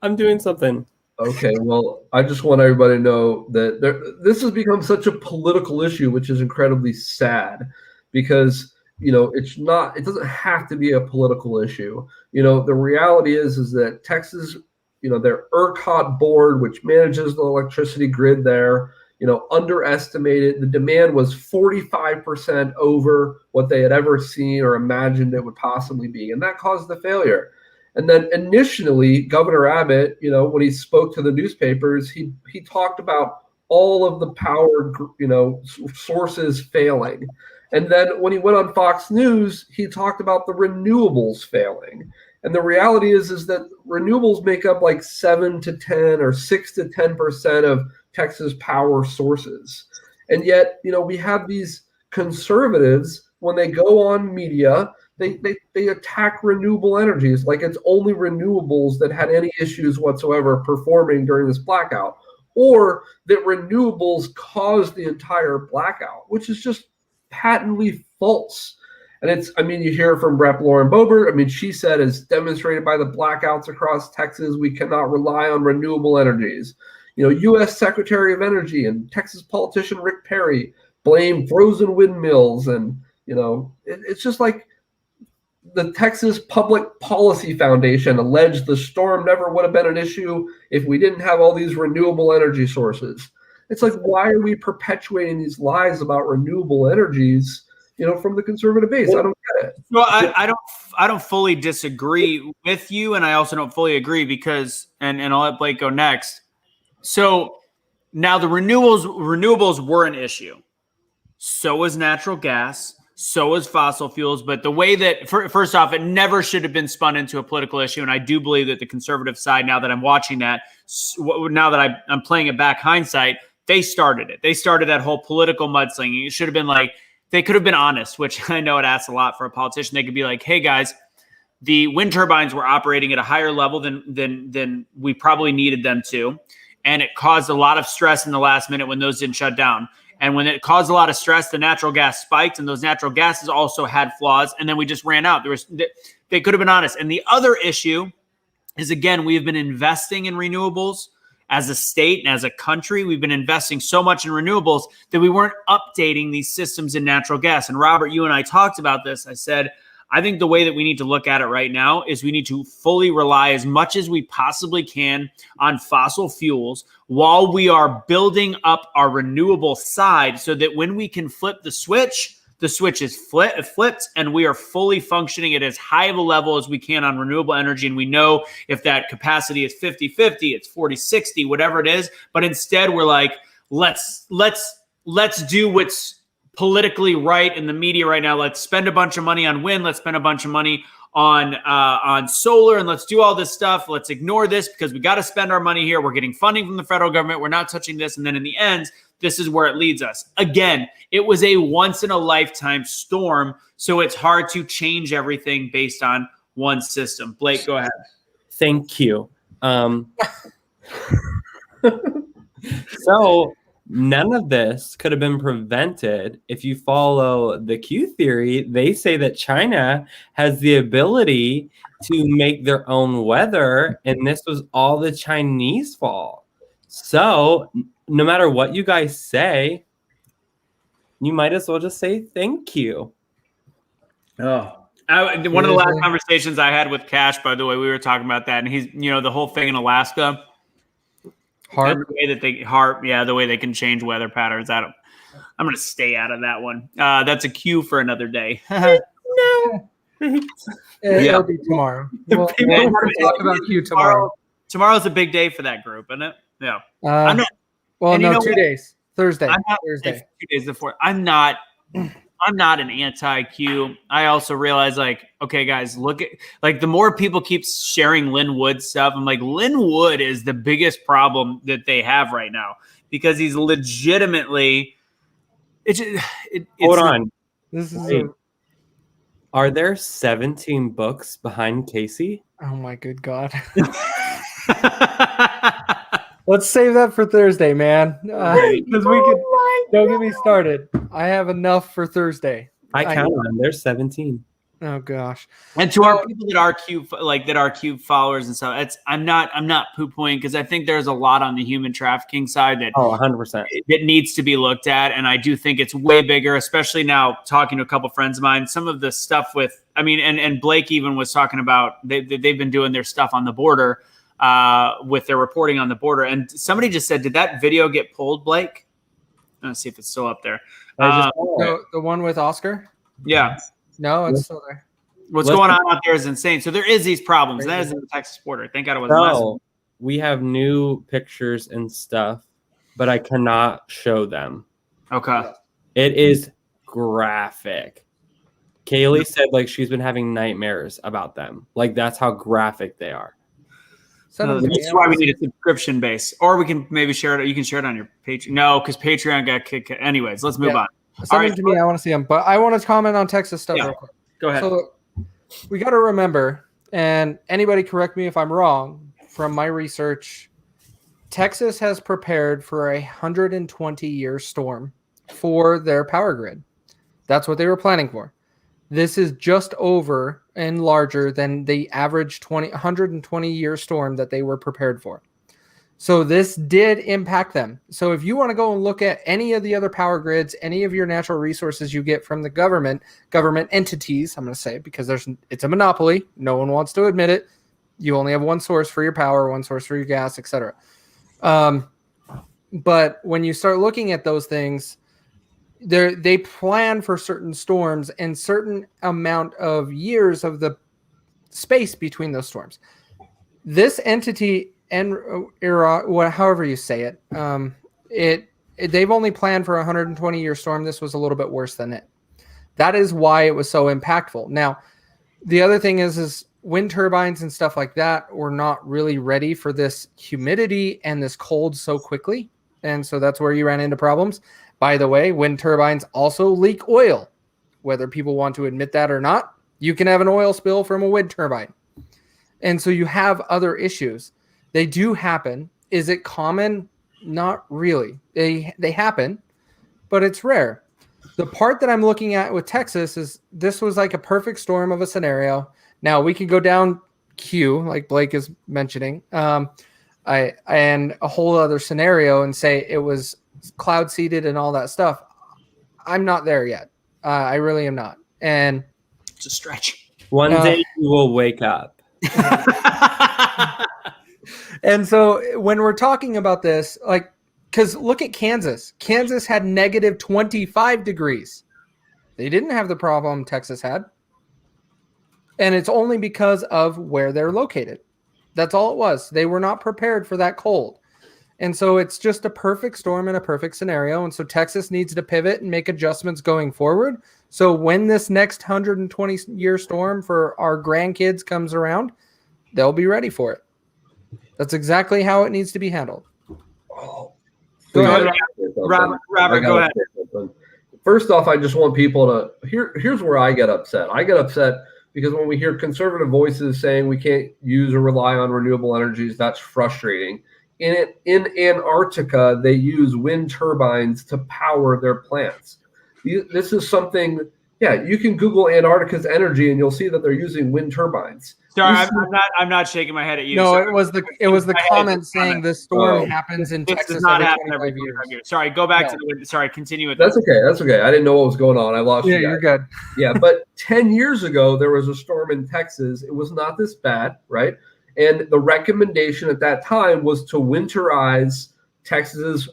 [SPEAKER 2] I'm doing something.
[SPEAKER 3] Okay, well, I just want everybody to know that this has become such a political issue, which is incredibly sad because, it doesn't have to be a political issue. The reality is that Texas, their ERCOT board, which manages the electricity grid there, underestimated. The demand was 45% over what they had ever seen or imagined it would possibly be. And that caused the failure. And then initially, Governor Abbott, when he spoke to the newspapers, he talked about all of the power, sources failing. And then when he went on Fox News, he talked about the renewables failing. And the reality is that renewables make up like 7 to 10 or 6 to 10% of Texas power sources. And yet, we have these conservatives, when they go on media, they attack renewable energies like it's only renewables that had any issues whatsoever performing during this blackout, or that renewables caused the entire blackout, which is just patently false. And you hear from Rep. Lauren Boebert. She said, as demonstrated by the blackouts across Texas, we cannot rely on renewable energies. U.S. Secretary of Energy and Texas politician Rick Perry blame frozen windmills. And, it's just like the Texas Public Policy Foundation alleged the storm never would have been an issue if we didn't have all these renewable energy sources. It's like, why are we perpetuating these lies about renewable energies, from the conservative base? I don't get it.
[SPEAKER 1] Well, I don't fully disagree with you, and I also don't fully agree because, and I'll let Blake go next. So now the renewables were an issue. So was natural gas. So was fossil fuels. But the way that, first off, it never should have been spun into a political issue. And I do believe that the conservative side, now that I'm watching that, now that I'm playing it back hindsight, they started it. They started that whole political mudslinging. It should have been like, they could have been honest, which I know it asks a lot for a politician. They could be like, hey, guys, the wind turbines were operating at a higher level than we probably needed them to. And it caused a lot of stress in the last minute when those didn't shut down. And when it caused a lot of stress, the natural gas spiked, and those natural gases also had flaws. And then we just ran out. They could have been honest. And the other issue is, again, we have been investing in renewables as a state and as a country. We've been investing so much in renewables that we weren't updating these systems in natural gas. And Robert, you and I talked about this. I said, I think the way that we need to look at it right now is we need to fully rely as much as we possibly can on fossil fuels while we are building up our renewable side, so that when we can flip the switch is flipped and we are fully functioning at as high of a level as we can on renewable energy. And we know if that capacity is 50-50, it's 40-60, whatever it is. But instead we're like, let's do what's politically right in the media right now. Let's spend a bunch of money on wind. Let's spend a bunch of money on solar, and let's do all this stuff. Let's ignore this because we got to spend our money here. We're getting funding from the federal government. We're not touching this. And then in the end, this is where it leads us. Again, it was a once in a lifetime storm. So it's hard to change everything based on one system. Blake, go ahead.
[SPEAKER 2] Thank you. So none of this could have been prevented if you follow the Q theory. They say that China has the ability to make their own weather, and this was all the Chinese fault. So no matter what you guys say, you might as well just say thank you.
[SPEAKER 1] Oh. One of the last conversations I had with Cash, by the way, we were talking about that, and he's, the whole thing in Alaska. The way they can change weather patterns. I'm going to stay out of that one. That's a cue for another day.
[SPEAKER 4] No. It'll be tomorrow. We'll talk about Q tomorrow.
[SPEAKER 1] Tomorrow's a big day for that group, isn't it? Yeah.
[SPEAKER 4] I'm not. Well, no, 2 days. Thursday.
[SPEAKER 1] Thursday. 2 days before. I'm not an anti-Q. I also realize, okay, guys, look at, the more people keep sharing Lin Wood stuff, I'm like, Lin Wood is the biggest problem that they have right now, because he's legitimately.
[SPEAKER 2] Hold on.
[SPEAKER 4] This is.
[SPEAKER 2] Are there 17 books behind Casey?
[SPEAKER 4] Oh my good God. Let's save that for Thursday, man. Because don't get me started. I have enough for Thursday.
[SPEAKER 2] I counted them. There's 17.
[SPEAKER 4] Oh gosh.
[SPEAKER 1] And to our people that are Q followers and stuff, I'm not poo-pooing, because I think there's a lot on the human trafficking side that
[SPEAKER 2] 100%.
[SPEAKER 1] that needs to be looked at, and I do think it's way bigger, especially now talking to a couple friends of mine. Some of the stuff with, I mean, and Blake even was talking about they've been doing their stuff on the border with their reporting on the border, and somebody just said, did that video get pulled, Blake? Let's see if it's still up there.
[SPEAKER 4] The one with Oscar?
[SPEAKER 1] Yeah.
[SPEAKER 4] No, it's still there.
[SPEAKER 1] What's going on out there is insane. So there is these problems. And that is in the Texas border. Thank God it wasn't last.
[SPEAKER 2] We have new pictures and stuff, but I cannot show them.
[SPEAKER 1] Okay.
[SPEAKER 2] It is graphic. Kaylee said like she's been having nightmares about them. Like that's how graphic they are.
[SPEAKER 1] That's why we need a subscription base. Or we can maybe share it. You can share it on your Patreon. No, because Patreon got kicked. Anyways, let's move on.
[SPEAKER 4] Send them to me. I want to see them. But I want to comment on Texas stuff real quick.
[SPEAKER 1] Go ahead.
[SPEAKER 4] So we got to remember, and anybody correct me if I'm wrong, from my research, Texas has prepared for a 120-year storm for their power grid. That's what they were planning for. This is just over and larger than the average 120-year storm that they were prepared for. So this did impact them. So if you want to go and look at any of the other power grids, any of your natural resources you get from the government entities, I'm going to say, because it's a monopoly. No one wants to admit it. You only have one source for your power, one source for your gas, etc. But when you start looking at those things, they plan for certain storms and certain amount of years of the space between those storms. This entity, and however you say it, they've only planned for a 120-year storm. This was a little bit worse than it. That is why it was so impactful. Now, the other thing is wind turbines and stuff like that were not really ready for this humidity and this cold so quickly. And so that's where you ran into problems. By the way, wind turbines also leak oil. Whether people want to admit that or not, you can have an oil spill from a wind turbine. And so you have other issues. They do happen. Is it common? Not really. They happen, but it's rare. The part that I'm looking at with Texas is this was like a perfect storm of a scenario. Now we can go down Q, like Blake is mentioning, and a whole other scenario and say it was cloud seeded and all that stuff. I'm not there yet. I really am not. And
[SPEAKER 1] it's a stretch.
[SPEAKER 2] One day you will wake up.
[SPEAKER 4] And so when we're talking about this, like, because look at Kansas. Kansas had negative 25 degrees. They didn't have the problem Texas had. And it's only because of where they're located. That's all it was. They were not prepared for that cold. And so it's just a perfect storm and a perfect scenario. And so Texas needs to pivot and make adjustments going forward. So when this next 120-year storm for our grandkids comes around, they'll be ready for it. That's exactly how it needs to be handled.
[SPEAKER 3] Oh,
[SPEAKER 1] go ahead, Robert. Go ahead.
[SPEAKER 3] First off, I just want people to here's where I get upset. I get upset because when we hear conservative voices saying we can't use or rely on renewable energies, that's frustrating. In Antarctica, they use wind turbines to power their plants. This is something, you can Google Antarctica's energy and you'll see that they're using wind turbines.
[SPEAKER 1] Sorry, I'm not shaking my head at you.
[SPEAKER 4] No,
[SPEAKER 1] sorry.
[SPEAKER 4] it was the comment saying this storm happens in Texas.
[SPEAKER 1] Does not happen
[SPEAKER 4] every
[SPEAKER 1] every 25 years. Sorry, go back to the. Sorry, continue with
[SPEAKER 3] That's okay. That's okay. I didn't know what was going on. I lost you guys.
[SPEAKER 4] You're good.
[SPEAKER 3] Yeah, but 10 years ago there was a storm in Texas. It was not this bad, right? And the recommendation at that time was to winterize Texas's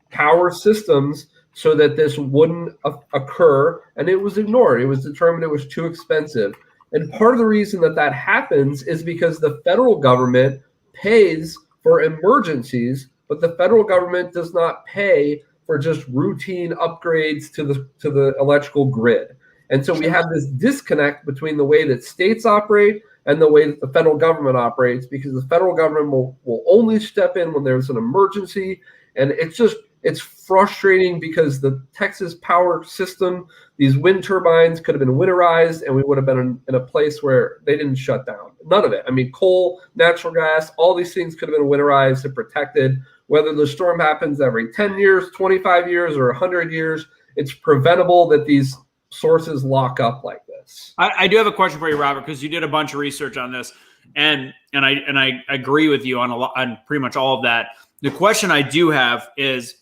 [SPEAKER 3] power systems so that this wouldn't occur, and it was ignored. It was determined it was too expensive. And part of the reason that happens is because the federal government pays for emergencies, but the federal government does not pay for just routine upgrades to the electrical grid. And so we have this disconnect between the way that states operate and the way that the federal government operates, because the federal government will only step in when there's an emergency. And it's frustrating because the Texas power system, these wind turbines could have been winterized and we would have been in a place where they didn't shut down. None of it. I mean, coal, natural gas, all these things could have been winterized and protected. Whether the storm happens every 10 years, 25 years, or 100 years, it's preventable that these sources lock up like this. this.
[SPEAKER 1] I do have a question for you, Robert, because you did a bunch of research on this, and I agree with you on pretty much all of that. The question I do have is,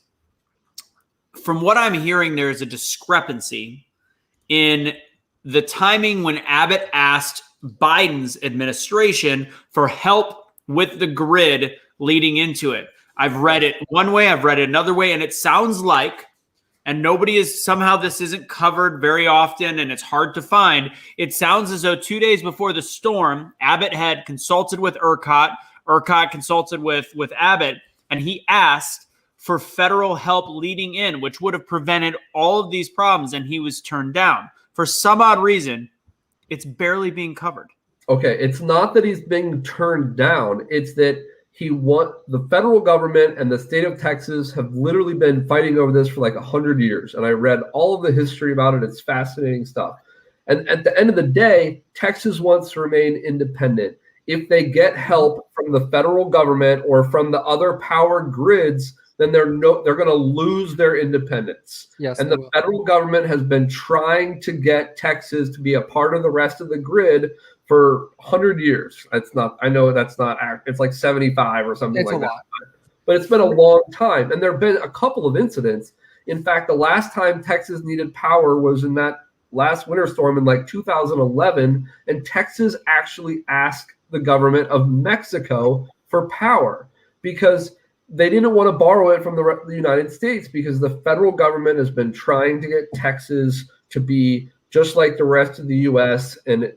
[SPEAKER 1] from what I'm hearing, there's a discrepancy in the timing when Abbott asked Biden's administration for help with the grid leading into it. I've read it one way, I've read it another way, and it sounds like, and somehow this isn't covered very often and it's hard to find. It sounds as though 2 days before the storm, Abbott had consulted with ERCOT consulted with Abbott, and he asked for federal help leading in, which would have prevented all of these problems, and he was turned down. For some odd reason, it's barely being covered.
[SPEAKER 3] Okay, it's not that he's being turned down. It's that the federal government and the state of Texas have literally been fighting over this for like 100 years. And I read all of the history about it. It's fascinating stuff. And at the end of the day, Texas wants to remain independent. If they get help from the federal government or from the other power grids, then they're going to lose their independence.
[SPEAKER 4] Yes,
[SPEAKER 3] and the federal government has been trying to get Texas to be a part of the rest of the grid for 100 years. I know that's not, it's like 75 or something like that. But it's been a long time. And there have been a couple of incidents. In fact, the last time Texas needed power was in that last winter storm in like 2011. And Texas actually asked the government of Mexico for power because they didn't want to borrow it from the United States, because the federal government has been trying to get Texas to be just like the rest of the U.S. And,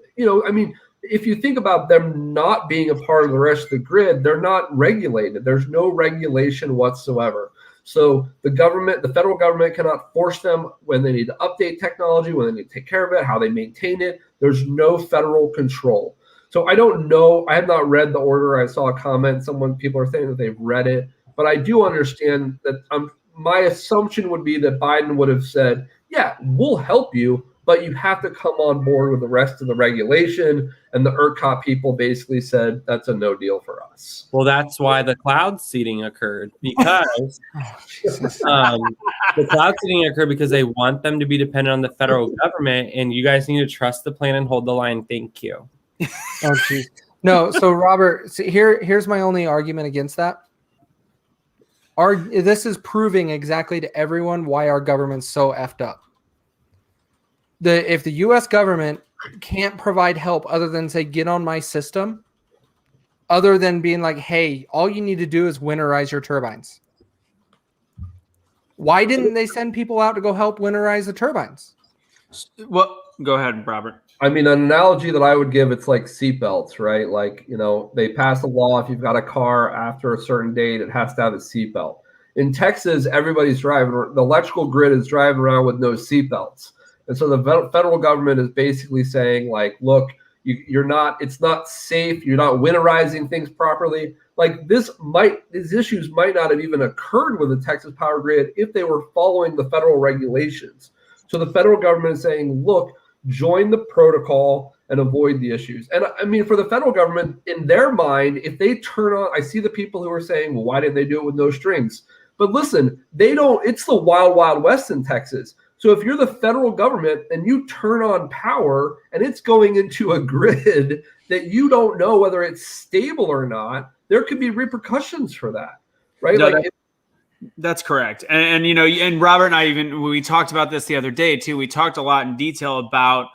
[SPEAKER 3] if you think about them not being a part of the rest of the grid, they're not regulated. There's no regulation whatsoever. So the federal government cannot force them when they need to update technology, when they need to take care of it, how they maintain it. There's no federal control. So I don't know. I have not read the order. I saw a comment. People are saying that they've read it. But I do understand that my assumption would be that Biden would have said, yeah, we'll help you, but you have to come on board with the rest of the regulation. And the ERCOT people basically said, that's a no deal for us.
[SPEAKER 2] Well, that's why the cloud seeding occurred, because the cloud seeding occurred because they want them to be dependent on the federal government, and you guys need to trust the plan and hold the line. Thank you.
[SPEAKER 4] Oh, geez. No, so Robert, here's my only argument against that. This is proving exactly to everyone why our government's so effed up. If the U.S. government can't provide help other than say, get on my system, other than being like, hey, all you need to do is winterize your turbines. Why didn't they send people out to go help winterize the turbines?
[SPEAKER 1] Well, go ahead, Robert.
[SPEAKER 3] An analogy that I would give, it's like seatbelts, right? Like, they pass a law. If you've got a car after a certain date, it has to have a seatbelt. In Texas, everybody's driving. The electrical grid is driving around with no seatbelts. And so the federal government is basically saying, like, look, it's not safe. You're not winterizing things properly. Like these issues might not have even occurred with the Texas power grid if they were following the federal regulations. So the federal government is saying, look, join the protocol and avoid the issues. And for the federal government, in their mind, if they turn on, I see the people who are saying, well, why didn't they do it with no strings? But listen, it's the wild, wild west in Texas. So if you're the federal government and you turn on power and it's going into a grid that you don't know whether it's stable or not, there could be repercussions for that, right?
[SPEAKER 1] No, that's correct. And Robert and I we talked about this the other day too. We talked a lot in detail about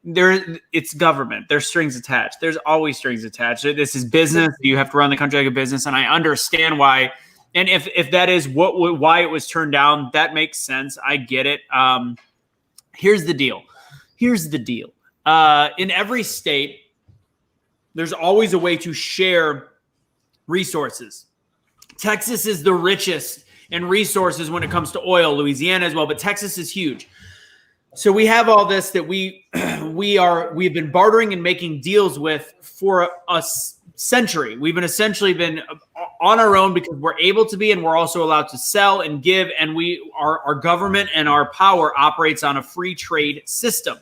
[SPEAKER 1] it's government. There's strings attached. There's always strings attached. This is business. You have to run the country like a business. And I understand why. And if that is why it was turned down, that makes sense. I get it. Here's the deal. In every state, there's always a way to share resources. Texas is the richest in resources when it comes to oil, Louisiana as well, but Texas is huge. So we have all this that we've been bartering and making deals with for a century. We've been essentially on our own because we're able to be, and we're also allowed to sell and give. And our government and our power operates on a free trade system.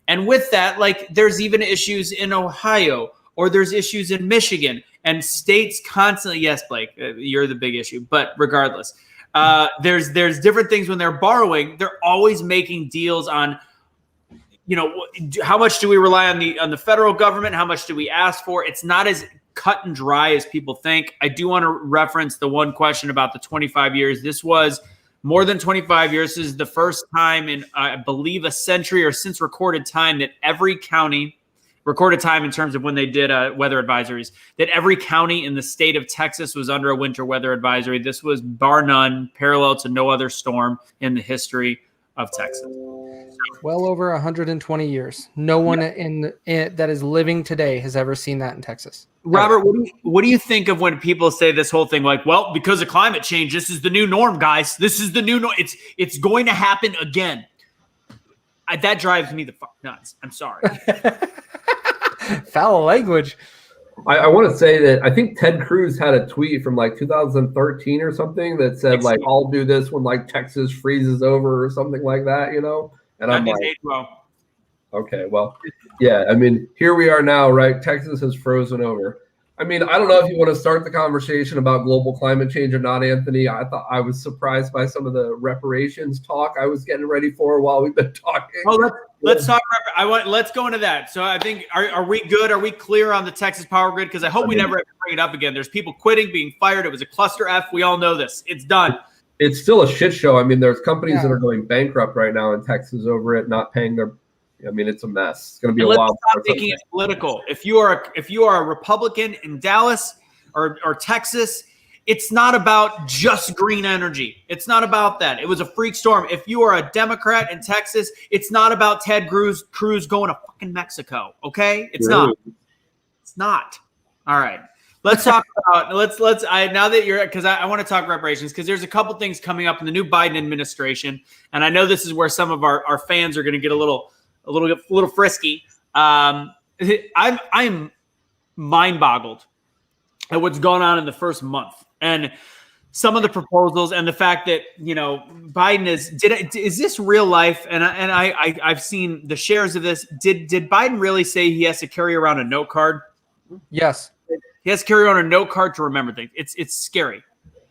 [SPEAKER 1] And with that, like there's even issues in Ohio, or there's issues in Michigan, and states constantly. Yes, Blake, you're the big issue, but regardless, there's different things when they're borrowing. They're always making deals on how much do we rely on the federal government? How much do we ask for? It's not as cut and dry as people think. I do want to reference the one question about the 25 years. This was more than 25 years. This is the first time in, I believe, a century or since recorded time that every county, recorded time in terms of when they did weather advisories, that every county in the state of Texas was under a winter weather advisory. This was bar none, parallel to no other storm in the history of Texas.
[SPEAKER 4] Well over 120 years. No one that is living today has ever seen that in Texas.
[SPEAKER 1] Robert, what do you think of when people say this whole thing like, well, because of climate change, this is the new norm, guys. This is the new norm. It's going to happen again. That drives me the fuck nuts. I'm sorry.
[SPEAKER 4] Foul language.
[SPEAKER 3] I want to say that I think Ted Cruz had a tweet from like 2013 or something that said like, I'll do this when like Texas freezes over or something like that, And I'm like, okay, well, yeah, I mean, here we are now, right? Texas has frozen over. I mean, I don't know if you want to start the conversation about global climate change or not, Anthony. I thought I was surprised by some of the reparations talk I was getting ready for while we've been talking.
[SPEAKER 1] Oh, let's talk. Let's go into that. So I think, are we good? Are we clear on the Texas power grid? Because I hope we never have to bring it up again. There's people quitting, being fired. It was a cluster F. We all know this. It's done.
[SPEAKER 3] It's still a shit show. I mean, there's companies that are going bankrupt right now in Texas over it, not paying their. I mean, it's a mess. It's going to be a while.
[SPEAKER 1] Let's stop making it political. If you are a Republican in Dallas or Texas, it's not about just green energy. It's not about that. It was a freak storm. If you are a Democrat in Texas, it's not about Ted Cruz going to fucking Mexico. Okay, it's not. It's not. All right. Let's talk about now that you're, because I want to talk reparations, because there's a couple things coming up in the new Biden administration, and I know this is where some of our fans are going to get a little frisky. I'm mind boggled at what's gone on in the first month, and some of the proposals, and the fact that Biden is this real life? And I've seen the shares of this. Did Biden really say he has to carry around a note card?
[SPEAKER 4] Yes.
[SPEAKER 1] He has to carry on a note card to remember things. It's scary.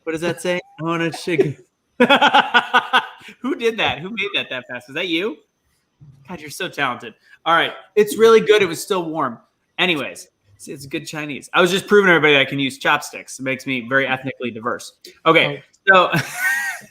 [SPEAKER 1] What does that say? I want to shake. Who did that? Who made that fast? Was that you? God, you're so talented. All right. It's really good. It was still warm. Anyways, it's good Chinese. I was just proving to everybody that I can use chopsticks. It makes me very ethnically diverse. Okay.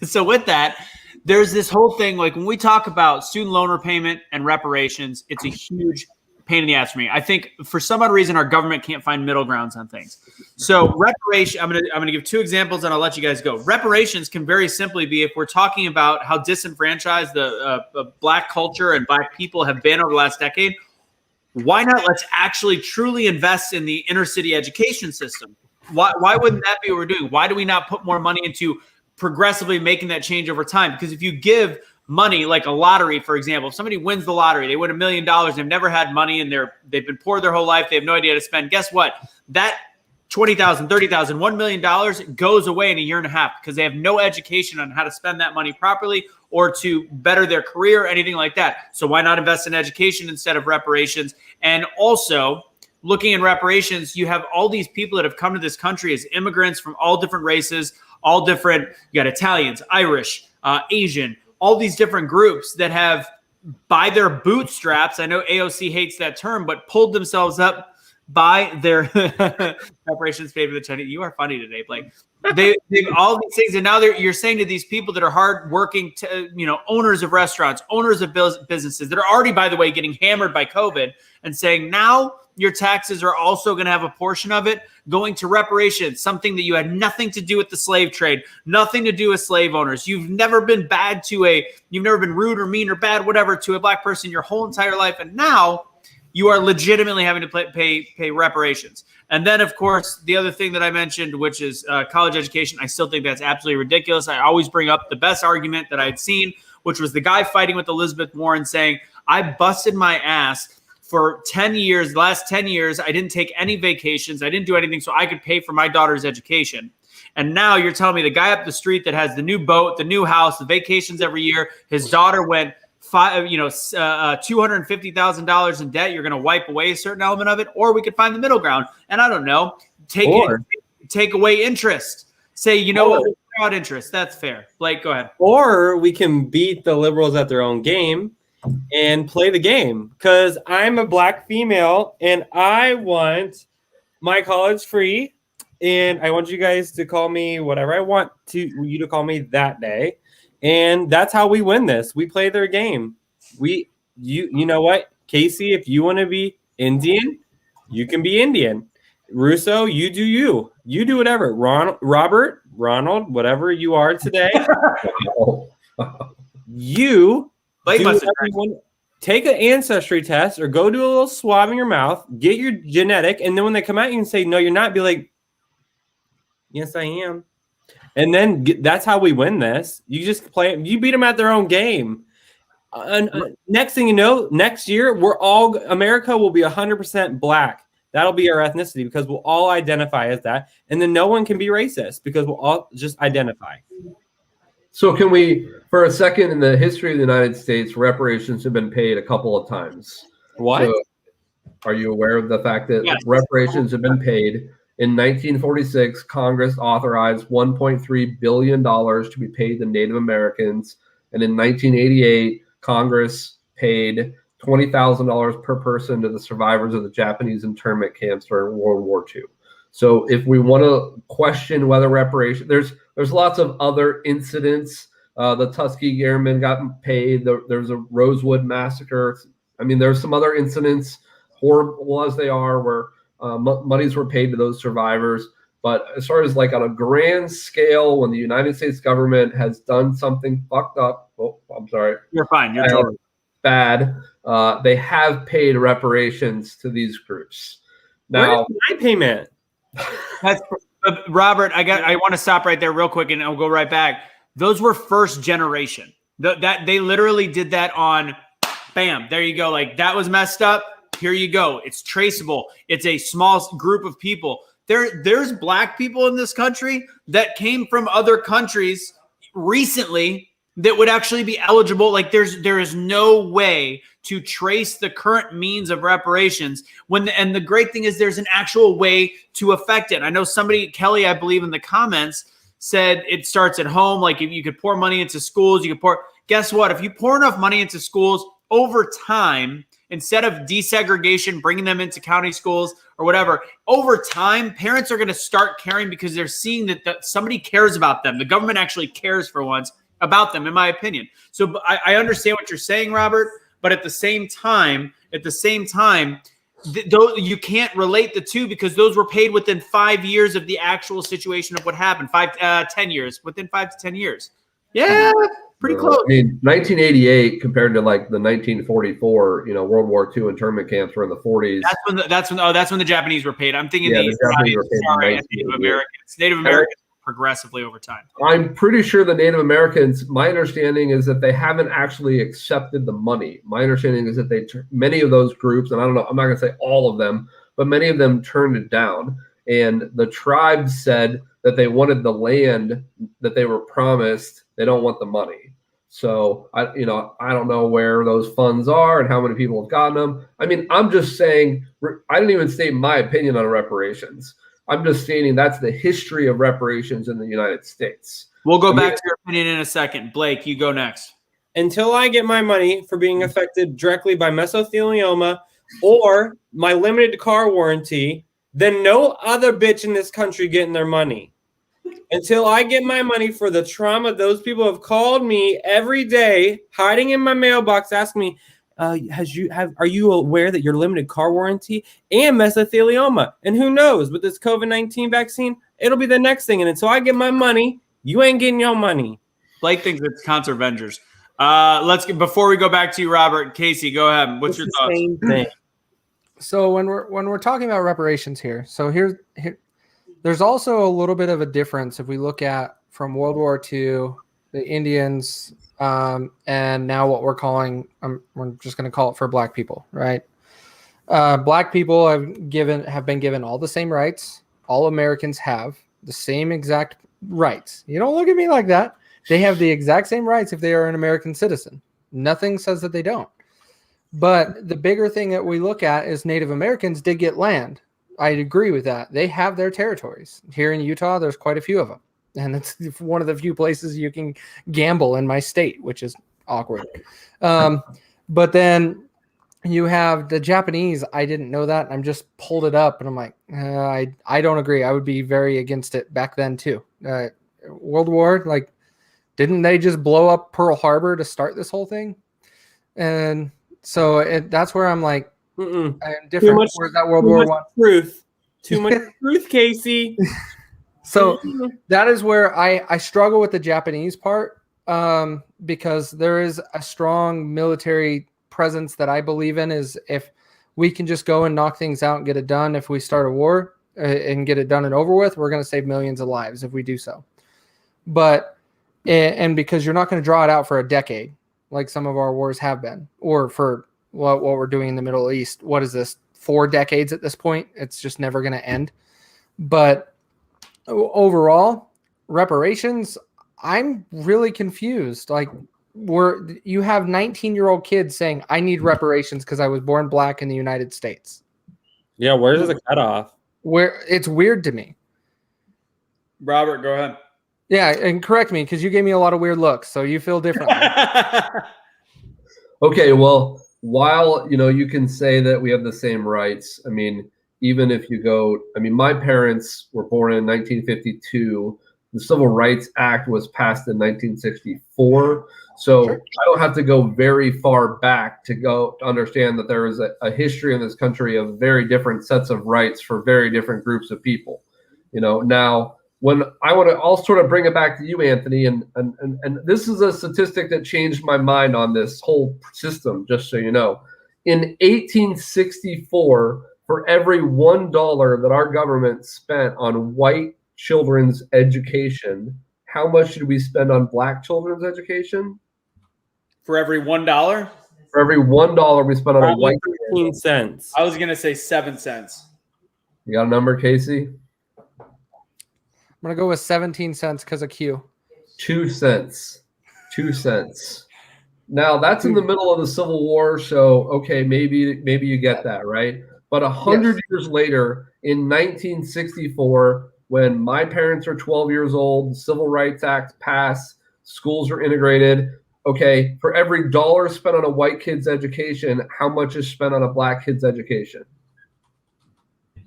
[SPEAKER 1] So with that, there's this whole thing. Like when we talk about student loan repayment and reparations, it's a huge pain in the ass for me. I think for some odd reason our government can't find middle grounds on things. So reparation, I'm gonna give two examples and I'll let you guys go. Reparations can very simply be, if we're talking about how disenfranchised the Black culture and Black people have been over the last decade, why not let's actually truly invest in the inner city education system? Why wouldn't that be what we're doing? Why do we not put more money into progressively making that change over time? Because if you give money, like a lottery, for example, if somebody wins the lottery, they win $1 million, they've never had money, and they've been poor their whole life, they have no idea how to spend. Guess what? That $20,000, $30,000, $1 million goes away in a year and a half because they have no education on how to spend that money properly or to better their career or anything like that. So why not invest in education instead of reparations? And also, looking in reparations, you have all these people that have come to this country as immigrants from all different races, all different, you got Italians, Irish, Asian, all these different groups that have, by their bootstraps, I know AOC hates that term, but pulled themselves up by their reparations paid for the Chinese. You are funny today, Blake. They've all these things, and now you're saying to these people that are hardworking, owners of restaurants, owners of businesses that are already, by the way, getting hammered by COVID, and saying now your taxes are also going to have a portion of it going to reparations, something that you had nothing to do with the slave trade, nothing to do with slave owners. You've never been you've never been rude or mean or bad, whatever, to a Black person your whole entire life, and now you are legitimately having to pay reparations. And then, of course, the other thing that I mentioned, which is college education, I still think that's absolutely ridiculous. I always bring up the best argument that I'd seen, which was the guy fighting with Elizabeth Warren saying, I busted my ass for 10 years, the last 10 years, I didn't take any vacations. I didn't do anything so I could pay for my daughter's education. And now you're telling me the guy up the street that has the new boat, the new house, the vacations every year, his daughter went $250,000 in debt. You're going to wipe away a certain element of it, or we could find the middle ground. And I don't know, take away interest. Say, what, without interest. That's fair. Blake, go ahead.
[SPEAKER 2] Or we can beat the liberals at their own game and play the game because I'm a black female and I want my college free. And I want you guys to call me whatever I want you to call me that day. And that's how we win this. We play their game. You know what, Casey, if you want to be Indian, you can be Indian. Russo, you do you. You do whatever. Robert, Ronald, whatever you are today. You take an ancestry test or go do a little swab in your mouth, get your genetic, and then when they come out, you can say, no, you're not. Be like, yes, I am. And then that's how we win this. You just play. You beat them at their own game. Next thing you know, next year, America will be 100% black. That'll be our ethnicity because we'll all identify as that. And then no one can be racist because we'll all just identify.
[SPEAKER 3] So can we, for a second, in the history of the United States, reparations have been paid a couple of times.
[SPEAKER 2] What?
[SPEAKER 3] So are you aware of the fact that reparations have been paid? In 1946, Congress authorized $1.3 billion to be paid to Native Americans. And in 1988, Congress paid $20,000 per person to the survivors of the Japanese internment camps during World War II. So if we want to question whether reparation, there's lots of other incidents. The Tuskegee Airmen got paid. There's a Rosewood massacre. I mean, there's some other incidents, horrible as they are, where monies were paid to those survivors. But as far as like on a grand scale, when the United States government has done something fucked up, I'm sorry.
[SPEAKER 1] You're fine. You're totally
[SPEAKER 3] bad. They have paid reparations to these groups. Now,
[SPEAKER 2] my payment.
[SPEAKER 1] Robert, I want to stop right there real quick, and I'll go right back. Those were first generation. That they literally did that on, bam, there you go. Like that was messed up. Here you go. It's traceable. It's a small group of people. There's black people in this country that came from other countries recently that would actually be eligible. Like there is no way to trace the current means of reparations and the great thing is there's an actual way to affect it. I know Kelly, I believe in the comments said it starts at home. Like if you could pour money into schools, guess what? If you pour enough money into schools over time, instead of desegregation, bringing them into county schools or whatever, over time, parents are going to start caring because they're seeing that somebody cares about them. The government actually cares for once about them, in my opinion. So I understand what you're saying, Robert, but at the same time, you can't relate the two because those were paid within 5 years of the actual situation of what happened. 10 years, within 5 to 10 years. Yeah. Pretty close.
[SPEAKER 3] I mean, 1988 compared to like the 1944, World War II internment camps were in the 40s.
[SPEAKER 1] That's when the Japanese were paid. I'm thinking Native Americans. Native Americans progressively over time.
[SPEAKER 3] I'm pretty sure the Native Americans, my understanding is that they haven't actually accepted the money. My understanding is that many of those groups, and I don't know, I'm not going to say all of them, but many of them turned it down. And the tribes said that they wanted the land that they were promised. They don't want the money. So I don't know where those funds are and how many people have gotten them. I mean, I'm just saying, I didn't even state my opinion on reparations. I'm just stating that's the history of reparations in the United States.
[SPEAKER 1] We'll go back to your opinion in a second. Blake, you go next.
[SPEAKER 2] Until I get my money for being affected directly by mesothelioma or my limited car warranty, then no other bitch in this country getting their money. Until I get my money for the trauma those people have called me every day, hiding in my mailbox, asking me, are you aware that your limited car warranty and mesothelioma? And who knows, with this COVID-19 vaccine, it'll be the next thing. And until I get my money, you ain't getting your money.
[SPEAKER 1] Blake thinks it's Concert Avengers. Before we go back to you, Robert, Casey, go ahead. What's your thoughts?
[SPEAKER 2] Same thing.
[SPEAKER 4] So when we're talking about reparations here, so here there's also a little bit of a difference if we look at from World War II, the Indians, and now what we're calling, we're just going to call it for Black people, right? Black people have been given all the same rights. All Americans have the same exact rights. You don't look at me like that. They have the exact same rights if they are an American citizen. Nothing says that they don't. But the bigger thing that we look at is Native Americans did get land. I agree with that. They have their territories. Here in Utah, there's quite a few of them. And it's one of the few places you can gamble in my state, which is awkward. But then you have the Japanese. I didn't know that. I'm just pulled it up and I'm like, I don't agree. I would be very against it back then too. World War, like, didn't they just blow up Pearl Harbor to start this whole thing? And so that's where I'm like, I'm different. Where's that World War One?
[SPEAKER 2] Truth. Too much truth, Casey.
[SPEAKER 4] So that is where I struggle with the Japanese part, because there is a strong military presence that I believe in. Is if we can just go and knock things out and get it done, if we start a war and get it done and over with, we're going to save millions of lives if we do so. But and because you're not going to draw it out for a decade like some of our wars have been, or for what we're doing in the Middle East. What is this, 4 decades at this point? It's just never going to end. But overall, reparations, I'm really confused. Like, you have 19-year-old kids saying, I need reparations because I was born black in the United States.
[SPEAKER 2] Yeah, where's the cutoff?
[SPEAKER 4] Where it's weird to me.
[SPEAKER 1] Robert, go ahead.
[SPEAKER 4] Yeah, and correct me because you gave me a lot of weird looks, so you feel differently.
[SPEAKER 3] Okay, well, while you can say that we have the same rights, I mean, even if you go, I mean, my parents were born in 1952. The Civil Rights Act was passed in 1964. So I don't have to go very far back to understand that there is a history in this country of very different sets of rights for very different groups of people. Now, when I'll sort of bring it back to you, Anthony, and this is a statistic that changed my mind on this whole system, just so you know. In 1864, for every $1 that our government spent on white children's education, how much did we spend on black children's education?
[SPEAKER 1] For every $1?
[SPEAKER 3] For every $1 we spent on a white
[SPEAKER 2] 13 cents.
[SPEAKER 1] I was going to say 7 cents.
[SPEAKER 3] You got a number, Casey?
[SPEAKER 4] I'm going to go with 17 cents because of Q.
[SPEAKER 3] 2 cents. 2 cents. Now, that's in the middle of the Civil War, so, okay, maybe you get that, right? But 100 years later, in 1964, when my parents are 12 years old, the Civil Rights Act passed, schools are integrated. Okay, for every dollar spent on a white kid's education, how much is spent on a black kid's education?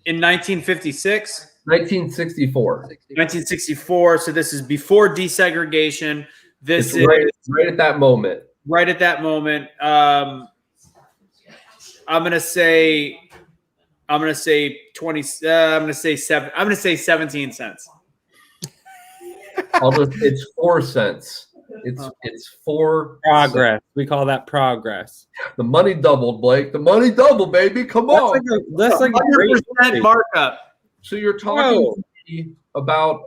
[SPEAKER 1] In 1956?
[SPEAKER 3] 1964.
[SPEAKER 1] 1964. So this is before desegregation. This is
[SPEAKER 3] right at that moment.
[SPEAKER 1] Right at that moment. I'm gonna say 20. I'm gonna say 7. I'm gonna say 17 cents.
[SPEAKER 3] It's 4 cents. It's 4
[SPEAKER 2] progress.
[SPEAKER 3] cents.
[SPEAKER 2] We call that progress.
[SPEAKER 3] The money doubled, Blake. The money doubled, baby. Come on.
[SPEAKER 2] That's like a
[SPEAKER 1] 100% markup.
[SPEAKER 3] So you're talking to me about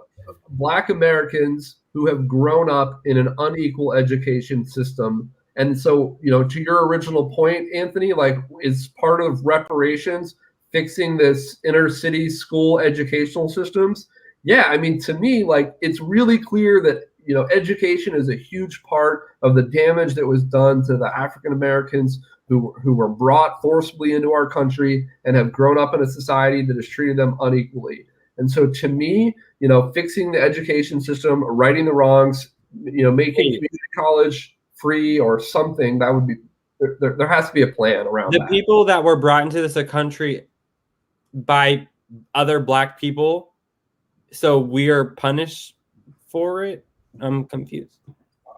[SPEAKER 3] Black Americans who have grown up in an unequal education system. And so, to your original point, Anthony, like, is part of reparations fixing this inner city school educational systems? Yeah, I mean, to me, like, it's really clear that, education is a huge part of the damage that was done to the African Americans who were brought forcibly into our country and have grown up in a society that has treated them unequally. And so to me, fixing the education system, righting the wrongs, making community college free or something, that would be, there has to be a plan around that.
[SPEAKER 2] The people that were brought into this country by other Black people, so we are punished for it? I'm confused.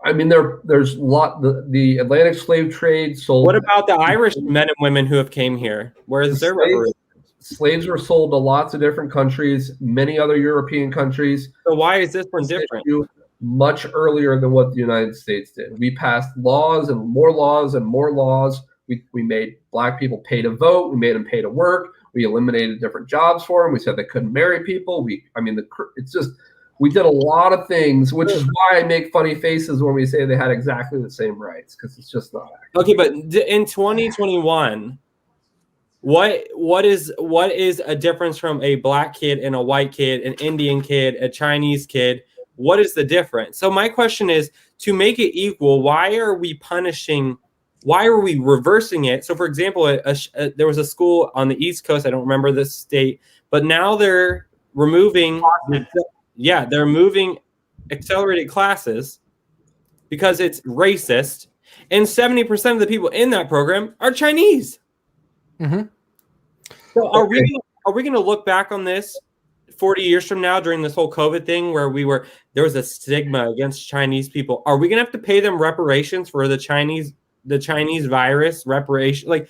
[SPEAKER 3] I mean, there's a lot. The Atlantic slave trade sold.
[SPEAKER 2] What about the Irish men and women who have came here? Where is their reparations?
[SPEAKER 3] Slaves were sold to lots of different countries, many other European countries.
[SPEAKER 2] So why is this one different?
[SPEAKER 3] Much earlier than what the United States did. We passed laws and more laws and more laws. We made Black people pay to vote. We made them pay to work. We eliminated different jobs for them. We said they couldn't marry people. We did a lot of things, which is why I make funny faces when we say they had exactly the same rights, because it's just not accurate.
[SPEAKER 2] Okay, but in 2021, what is a difference from a Black kid and a white kid, an Indian kid, a Chinese kid? What is the difference? So my question is, to make it equal, why are we punishing? Why are we reversing it? So, for example, there was a school on the East Coast. I don't remember the state, but now they're removing. They're moving accelerated classes because it's racist. And 70% of the people in that program are Chinese.
[SPEAKER 4] Mm-hmm.
[SPEAKER 2] So are we going to look back on this 40 years from now during this whole COVID thing where there was a stigma against Chinese people? Are we going to have to pay them reparations for the Chinese virus reparation? Like,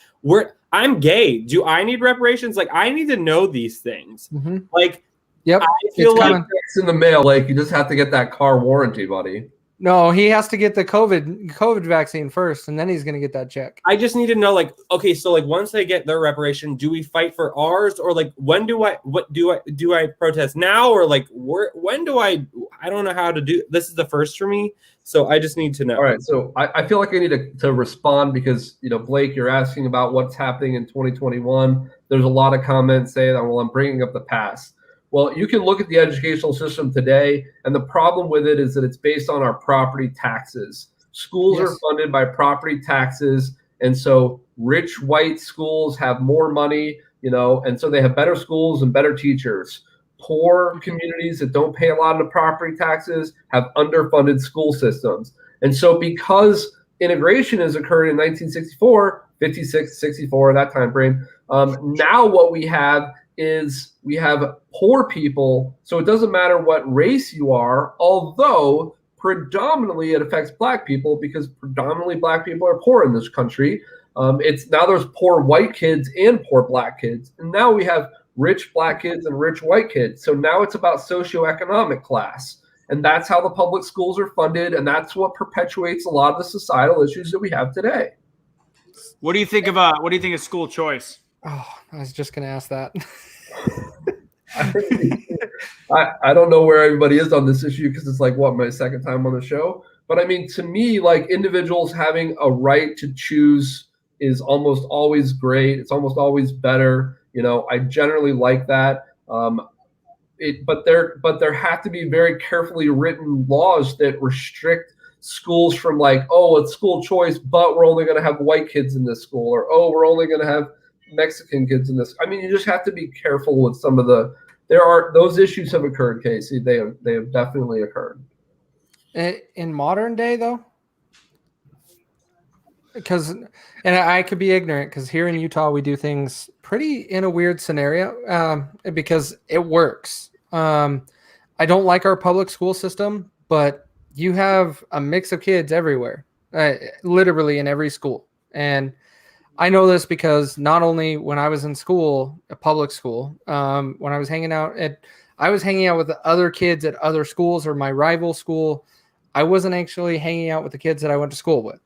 [SPEAKER 2] I'm gay. Do I need reparations? Like, I need to know these things.
[SPEAKER 4] Mm-hmm.
[SPEAKER 2] Like,
[SPEAKER 4] yep,
[SPEAKER 2] I feel like
[SPEAKER 3] it's in the mail. Like, you just have to get that car warranty, buddy.
[SPEAKER 4] No, he has to get the COVID vaccine first, and then he's going to get that check.
[SPEAKER 2] I just need to know, like, okay, so like once they get their reparation, do we fight for ours, or like when do I protest now, or like when do I don't know how to do this. Is the first for me, so I just need to know.
[SPEAKER 3] All right, so I feel like I need to respond because, you know, Blake, you're asking about what's happening in 2021. There's a lot of comments saying that, well, I'm bringing up the past. Well, you can look at the educational system today, and the problem with it is that it's based on our property taxes. Schools are funded by property taxes, and so rich white schools have more money, you know, and so they have better schools and better teachers. Poor communities that don't pay a lot of the property taxes have underfunded school systems. And so because integration has occurred in 1964, 56, 64, that time frame, now what we have is we have poor people. So it doesn't matter what race you are, although predominantly it affects black people because predominantly black people are poor in this country. It's now there's poor white kids and poor black kids. And now we have rich black kids and rich white kids. So now it's about socioeconomic class. And that's how the public schools are funded. And that's what perpetuates a lot of the societal issues that we have today.
[SPEAKER 1] What do you think of school choice?
[SPEAKER 4] Oh, I was just going to ask that.
[SPEAKER 3] I don't know where everybody is on this issue because it's like, what, my second time on the show? But I mean, to me, like individuals having a right to choose is almost always great. It's almost always better. You know, I generally like that. But there have to be very carefully written laws that restrict schools from like, oh, it's school choice, but we're only going to have white kids in this school, or oh, we're only going to have Mexican kids in this. I mean, you just have to be careful with some of those issues have occurred, Casey. They have definitely occurred.
[SPEAKER 4] In modern day, though, and I could be ignorant because here in Utah we do things pretty in a weird scenario because it works. I don't like our public school system, but you have a mix of kids everywhere, literally in every school. And I know this because not only when I was in school, a public school, when I was hanging out with the other kids at other schools or my rival school, I wasn't actually hanging out with the kids that I went to school with.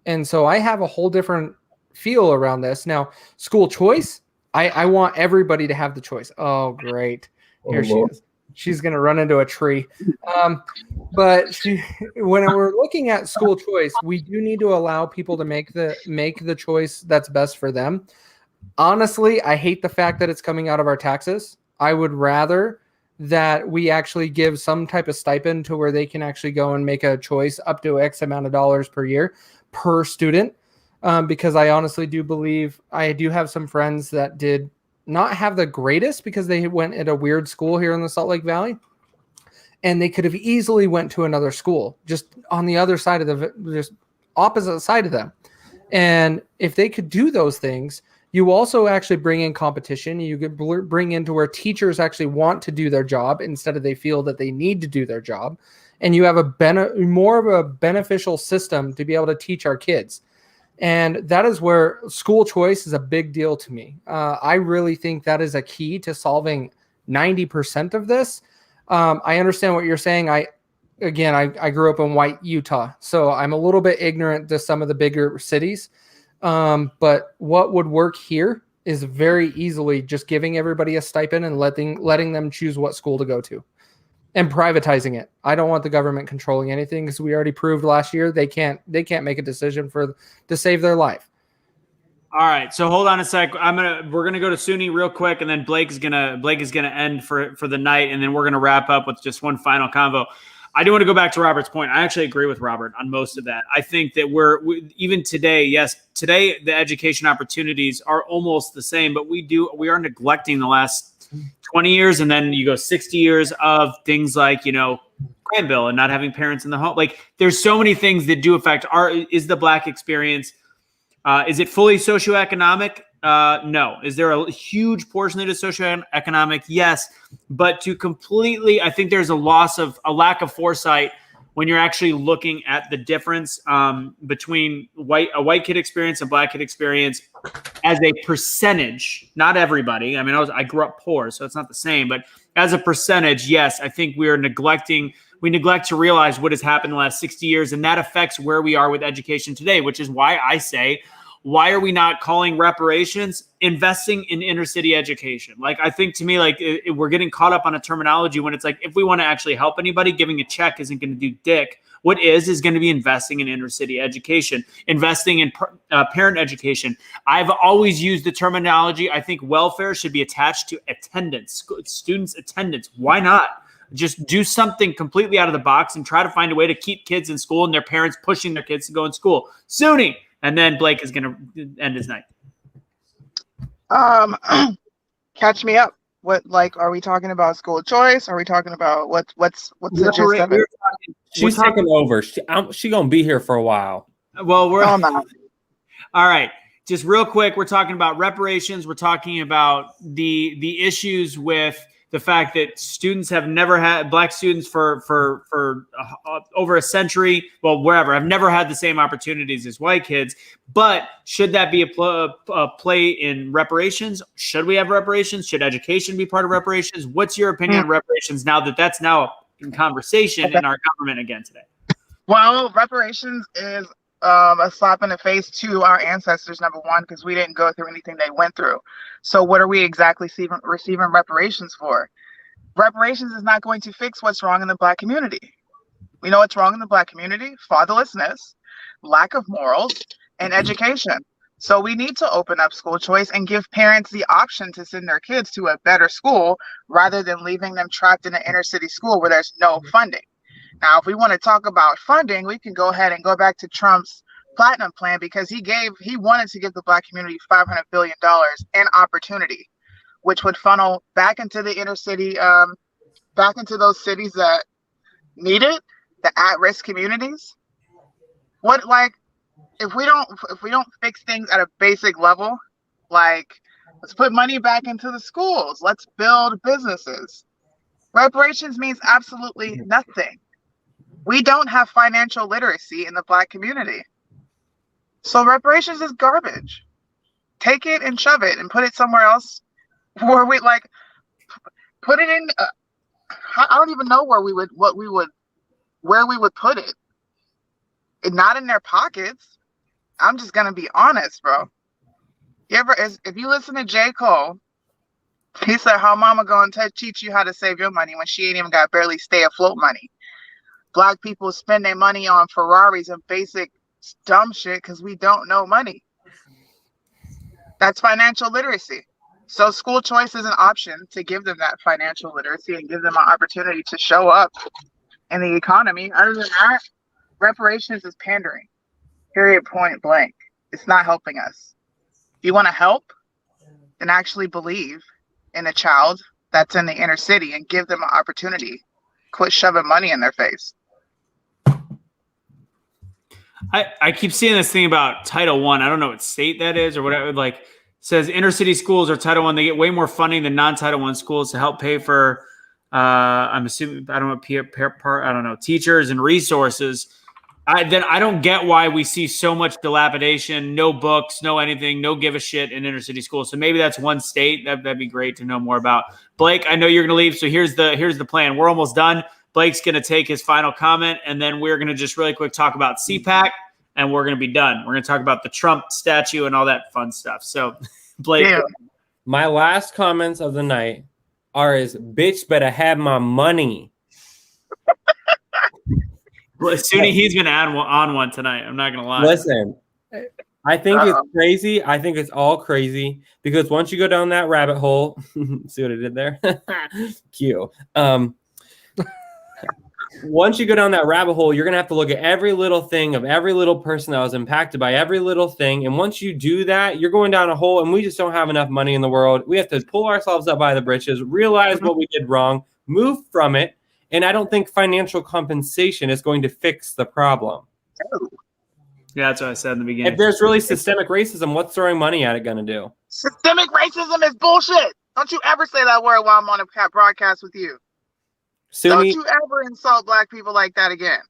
[SPEAKER 4] And so I have a whole different feel around this. Now, school choice, I want everybody to have the choice. Oh, great. Here she is. She's going to run into a tree. But when we're looking at school choice, we do need to allow people to make the choice that's best for them. Honestly, I hate the fact that it's coming out of our taxes. I would rather that we actually give some type of stipend to where they can actually go and make a choice up to X amount of dollars per year per student. Because I honestly do believe I do have some friends that did not have the greatest because they went at a weird school here in the Salt Lake Valley, and they could have easily went to another school just on the other side of just opposite side of them. And if they could do those things, you also actually bring in competition. You could bring into where teachers actually want to do their job instead of they feel that they need to do their job. And you have more of a beneficial system to be able to teach our kids. And that is where school choice is a big deal to me. I really think that is a key to solving 90% of this. I understand what you're saying. I grew up in white Utah, so I'm a little bit ignorant to some of the bigger cities. But what would work here is very easily just giving everybody a stipend and letting them choose what school to go to. And privatizing it. I don't want the government controlling anything because we already proved last year they can't make a decision to save their life.
[SPEAKER 1] All right, so hold on a sec. We're gonna go to Suni real quick, and then Blake is gonna end for the night, and then we're gonna wrap up with just one final convo. I do want to go back to Robert's point. I actually agree with Robert on most of that. I think that even today, yes, today the education opportunities are almost the same, but we are neglecting the last 20 years, and then you go 60 years of things like, crime bill and not having parents in the home. Like there's so many things that do affect is the Black experience. Is it fully socioeconomic? No. Is there a huge portion that is socioeconomic? Yes. But to completely, I think there's a lack of foresight when you're actually looking at the difference between a white kid experience and Black kid experience as a percentage. Not everybody. I mean, I grew up poor, so it's not the same. But as a percentage, yes, I think we neglect to realize what has happened in the last 60 years, and that affects where we are with education today, which is why I say, why are we not calling reparations investing in inner city education? Like, I think to me, like we're getting caught up on a terminology when it's like, if we want to actually help anybody, giving a check isn't going to do dick. What is going to be investing in inner city education, investing in parent education. I've always used the terminology. I think welfare should be attached to attendance, students' attendance. Why not? Just do something completely out of the box and try to find a way to keep kids in school and their parents pushing their kids to go in school. SUNY. And then Blake is going to end his night.
[SPEAKER 5] Catch me up. What, like, are we talking about school choice? Are we talking about what's the gist of it?
[SPEAKER 2] She's taking over. She gonna be here for a while.
[SPEAKER 1] Well, we're
[SPEAKER 5] not.
[SPEAKER 1] All right. Just real quick, we're talking about reparations. We're talking about the issues with the fact that students have never had Black students for over a century, well, wherever, have never had the same opportunities as white kids. But should that be a play in reparations? Should we have reparations? Should education be part of reparations? What's your opinion on reparations now that that's now in conversation in our government again today?
[SPEAKER 5] Well, reparations is a slap in the face to our ancestors, number one, because we didn't go through anything they went through. So what are we exactly receiving reparations for? Reparations is not going to fix what's wrong in the Black community. We know what's wrong in the Black community: fatherlessness, lack of morals, and education. So we need to open up school choice and give parents the option to send their kids to a better school rather than leaving them trapped in an inner city school where there's no funding. Now, if we want to talk about funding, we can go ahead and go back to Trump's Platinum Plan, because he wanted to give the Black community $500 billion in opportunity, which would funnel back into the inner city, back into those cities that need it, the at-risk communities. What, like, if we don't fix things at a basic level, like, let's put money back into the schools, let's build businesses. Reparations means absolutely nothing. We don't have financial literacy in the Black community. So reparations is garbage. Take it and shove it and put it somewhere else where we put it in. I don't even know where we would put it. Not in their pockets. I'm just going to be honest, bro. If you listen to J. Cole, he said, how mama going to teach you how to save your money when she ain't even got barely stay afloat money? Black people spend their money on Ferraris and basic dumb shit because we don't know money. That's financial literacy. So school choice is an option to give them that financial literacy and give them an opportunity to show up in the economy. Other than that, reparations is pandering. Period, point blank. It's not helping us. If you want to help, then actually believe in a child that's in the inner city and give them an opportunity. Quit shoving money in their face.
[SPEAKER 1] I keep seeing this thing about Title I. I don't know what state that is or whatever. Like, says inner city schools are Title I. They get way more funding than non-Title I schools to help pay for, I'm assuming, I don't know, teachers and resources. I don't get why we see so much dilapidation, no books, no anything, no give a shit in inner city schools. So maybe that's one state that'd be great to know more about. Blake, I know you're going to leave, so here's the plan. We're almost done. Blake's going to take his final comment, and then we're going to just really quick talk about CPAC, and we're going to be done. We're going to talk about the Trump statue and all that fun stuff. So, Blake. Yeah.
[SPEAKER 2] My last comments of the night are bitch better have my money.
[SPEAKER 1] Well, Suni, he's been on one tonight. I'm not going to lie.
[SPEAKER 2] Listen, I think it's crazy. I think it's all crazy because once you go down that rabbit hole, see what I did there? Cute. Once you go down that rabbit hole, you're going to have to look at every little thing of every little person that was impacted by every little thing. And once you do that, you're going down a hole, and we just don't have enough money in the world. We have to pull ourselves up by the britches, realize what we did wrong, move from it, And I don't think financial compensation is going to fix the problem.
[SPEAKER 1] Yeah, that's what I said in the beginning.
[SPEAKER 2] If there's really systemic racism, what's throwing money at it going to do?
[SPEAKER 5] Systemic racism is bullshit. Don't you ever say that word while I'm on a broadcast with you. Don't you ever insult black people like that again.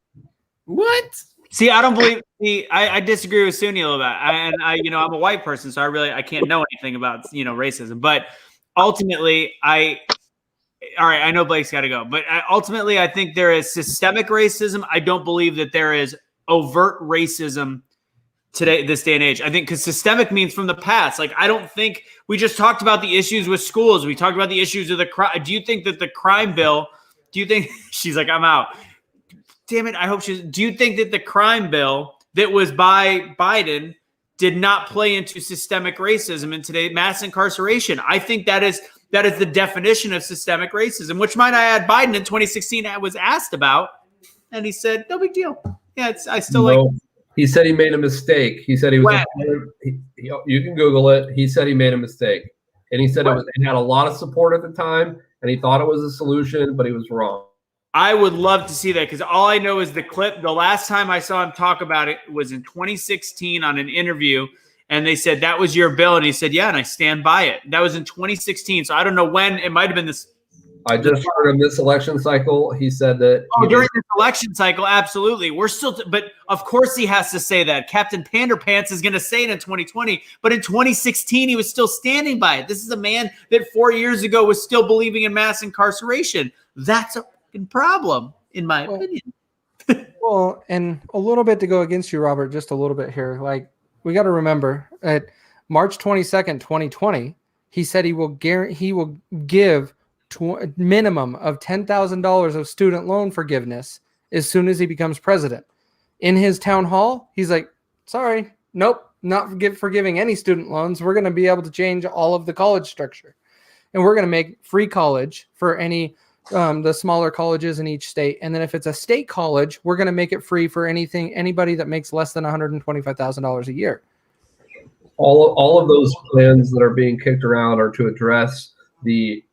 [SPEAKER 2] What?
[SPEAKER 1] See, I don't believe. I disagree with Sunni a little bit. I'm a white person, so I can't know anything about racism. But ultimately, all right, I know Blake's got to go. But ultimately, I think there is systemic racism. I don't believe that there is overt racism today, this day and age. I think because systemic means from the past. Like, I don't think we just talked about the issues with schools. We talked about the issues of the crime. Do you think that the crime bill? Do you think she's like, I'm out? Damn it! I hope she's. Do you think that the crime bill that was by Biden did not play into systemic racism in today mass incarceration? I think that is the definition of systemic racism. Which, might I add, Biden in 2016 was asked about, and he said, "No big deal." Yeah, I still like.
[SPEAKER 3] He said he made a mistake. He said he was. You can Google it. He said he made a mistake, and he said it had a lot of support at the time, and he thought it was a solution, but he was wrong.
[SPEAKER 1] I would love to see that because all I know is the clip. The last time I saw him talk about it was in 2016 on an interview, and they said, that was your bill. And he said, yeah, and I stand by it. That was in 2016. So I don't know when. It might have been this.
[SPEAKER 3] I just heard in this election cycle, he said that.
[SPEAKER 1] During this election cycle, absolutely. We're still, but of course he has to say that. Captain Panderpants is going to say it in 2020, but in 2016, he was still standing by it. This is a man that 4 years ago was still believing in mass incarceration. That's a problem, in my opinion.
[SPEAKER 4] Well, and a little bit to go against you, Robert, just a little bit here. Like, we got to remember at March 22nd, 2020, he said he will give minimum of $10,000 of student loan forgiveness as soon as he becomes president. In his town hall, he's like, sorry, nope, not forgiving any student loans. We're going to be able to change all of the college structure. And we're going to make free college for any the smaller colleges in each state. And then if it's a state college, we're going to make it free for anybody that makes less than $125,000 a year.
[SPEAKER 3] All of those plans that are being kicked around are to address the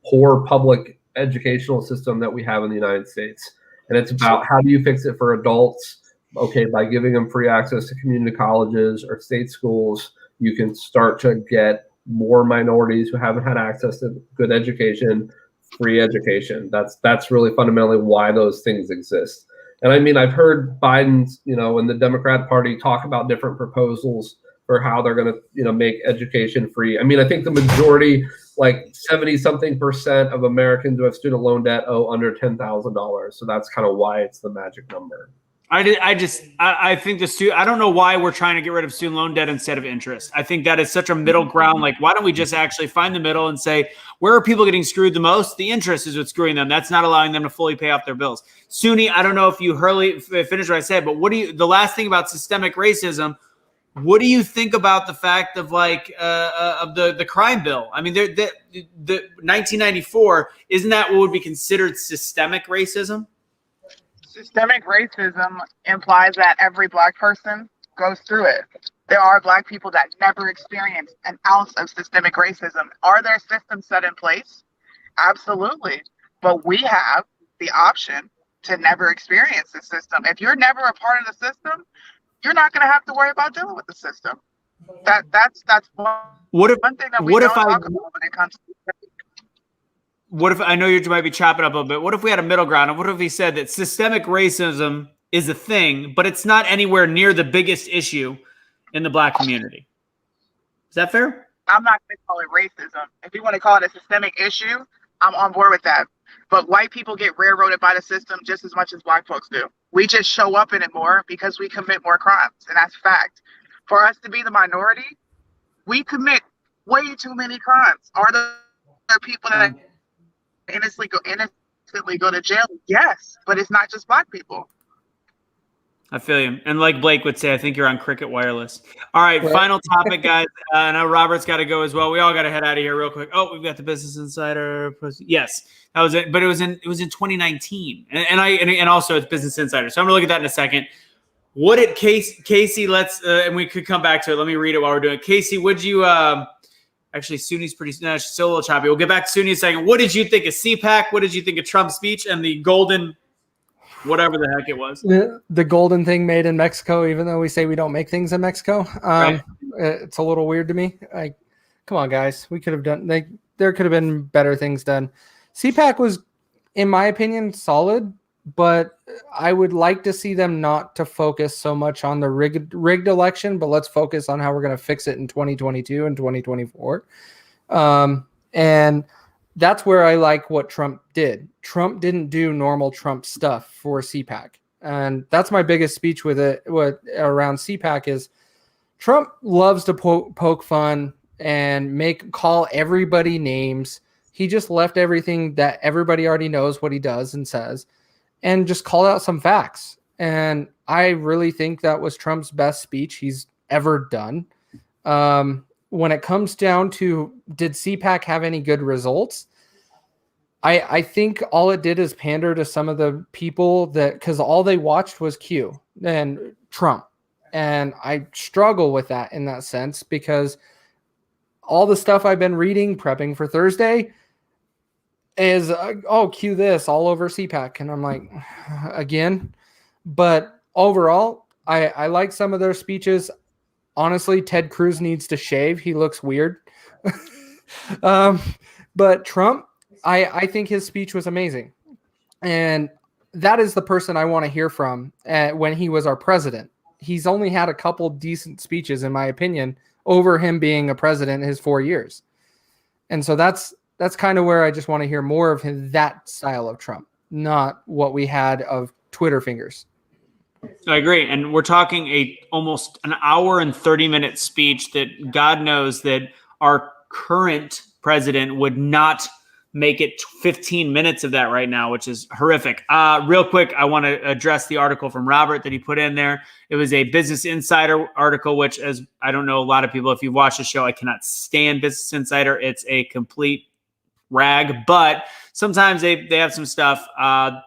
[SPEAKER 3] poor public educational system that we have in the United States. And it's about how do you fix it for adults? Okay, by giving them free access to community colleges or state schools, you can start to get more minorities who haven't had access to good education, free education. That's really fundamentally why those things exist. And I mean, I've heard Biden's, and the Democrat Party talk about different proposals for how they're going to, make education free. I mean, I think the majority, like 70-something% of Americans who have student loan debt owe under $10,000. So that's kind of why it's the magic number.
[SPEAKER 1] I think I don't know why we're trying to get rid of student loan debt instead of interest. I think that is such a middle ground. Like, why don't we just actually find the middle and say, where are people getting screwed the most? The interest is what's screwing them. That's not allowing them to fully pay off their bills. Sunni, I don't know if you finished what I said, but the last thing about systemic racism, what do you think about the fact of of the crime bill? I mean, the 1994, isn't that what would be considered systemic racism?
[SPEAKER 5] Systemic racism implies that every black person goes through it. There are black people that never experienced an ounce of systemic racism. Are there systems set in place? Absolutely. But we have the option to never experience the system. If you're never a part of the system, you're not going to have to worry about dealing with the system. That's one thing that we don't talk about when it comes to.
[SPEAKER 1] What if, I know you might be chopping up a little bit, what if we had a middle ground? And what if he said that systemic racism is a thing, but it's not anywhere near the biggest issue in the black community? Is that fair?
[SPEAKER 5] I'm not going to call it racism. If you want to call it a systemic issue, I'm on board with that. But white people get railroaded by the system just as much as black folks do. We just show up in it more because we commit more crimes, and that's fact. For us to be the minority, we commit way too many crimes. Are there people that innocently go to jail? Yes, but it's not just black people.
[SPEAKER 1] I feel you. And like Blake would say, I think you're on Cricket Wireless. All right, final topic, guys. I know Robert's got to go as well. We all got to head out of here real quick. Oh, we've got the Business Insider. Yes, that was it. But it was in 2019, and also it's Business Insider. So I'm gonna look at that in a second. What did Casey? Let's and we could come back to it. Let me read it while we're doing it. Casey, would you Actually, Suni's no, she's still a little choppy. We'll get back to Suni in a second. What did you think of CPAC? What did you think of Trump's speech and the golden, whatever the heck it was?
[SPEAKER 4] The golden thing made in Mexico, even though we say we don't make things in Mexico.
[SPEAKER 1] Right.
[SPEAKER 4] It's a little weird to me. Come on, guys. We could have done, there could have been better things done. CPAC was, in my opinion, solid, but I would like to see them not to focus so much on the rigged election, but let's focus on how we're going to fix it in 2022 and 2024. And that's where I like what Trump did. Trump didn't do normal Trump stuff for CPAC. And that's my biggest speech with it around CPAC is Trump loves to poke fun and call everybody names. He just left everything that everybody already knows what he does and says, and just called out some facts. And I really think that was Trump's best speech he's ever done. When it comes down to, did CPAC have any good results? I think all it did is pander to some of the people because all they watched was Q and Trump. And I struggle with that in that sense, because all the stuff I've been reading, prepping for Thursday, is, Q this all over CPAC. And I'm like, again. But overall, I like some of their speeches. Honestly, Ted Cruz needs to shave. He looks weird. But Trump, I think his speech was amazing. And that is the person I want to hear from when he was our president. He's only had a couple decent speeches, in my opinion, over him being a president in his 4 years. And so that's kind of where I just want to hear more of that style of Trump, not what we had of Twitter fingers.
[SPEAKER 1] I agree. And we're talking almost an hour and 30-minute speech that God knows that our current president would not make it 15 minutes of that right now, which is horrific. Real quick, I want to address the article from Robert that he put in there. It was a Business Insider article, which, as I don't know a lot of people, if you've watched the show, I cannot stand Business Insider. It's a complete rag, but sometimes they have some stuff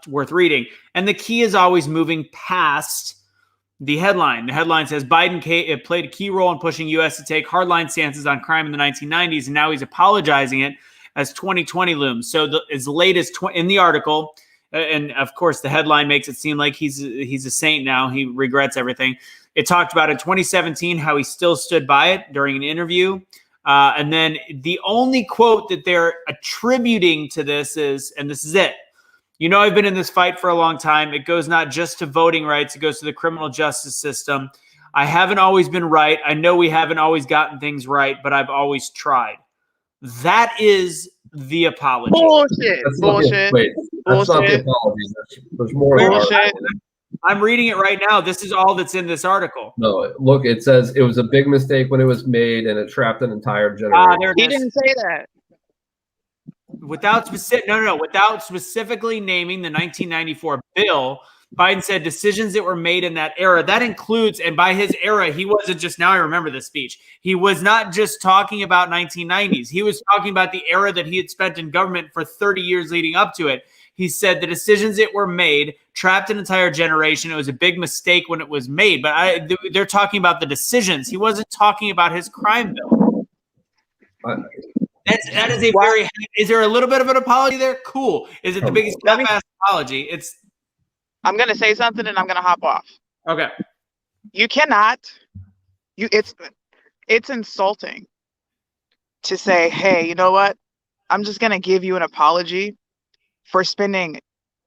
[SPEAKER 1] worth reading. And the key is always moving past the headline. The headline says Biden played a key role in pushing U.S. to take hardline stances on crime in the 1990s, and now he's apologizing it as 2020 looms. So as late as in the article, and of course the headline makes it seem like he's a saint now. He regrets everything. It talked about in 2017 how he still stood by it during an interview. And then the only quote that they're attributing to this is, and this is it, I've been in this fight for a long time. It goes not just to voting rights. It goes to the criminal justice system. I haven't always been right. I know we haven't always gotten things right, but I've always tried. That is the apology.
[SPEAKER 5] Bullshit.
[SPEAKER 3] That's not the apology. There's more.
[SPEAKER 5] Bullshit.
[SPEAKER 1] I'm reading it right now. This is all that's in this article.
[SPEAKER 3] No, look, it says it was a big mistake when it was made, and it trapped an entire generation.
[SPEAKER 5] He didn't say that.
[SPEAKER 1] Without specifically naming the 1994 bill, Biden said decisions that were made in that era. That includes, and by his era, he wasn't just, now I remember this speech. He was not just talking about 1990s. He was talking about the era that he had spent in government for 30 years leading up to it. He said the decisions that were made trapped an entire generation. It was a big mistake when it was made, but they're talking about the decisions. He wasn't talking about his crime bill. That is a very. Is there a little bit of an apology there? Cool. Is it the biggest half-assed apology?
[SPEAKER 5] I'm gonna say something and I'm gonna hop off.
[SPEAKER 1] Okay.
[SPEAKER 5] You cannot. It's insulting to say, hey, you know what? I'm just gonna give you an apology for spending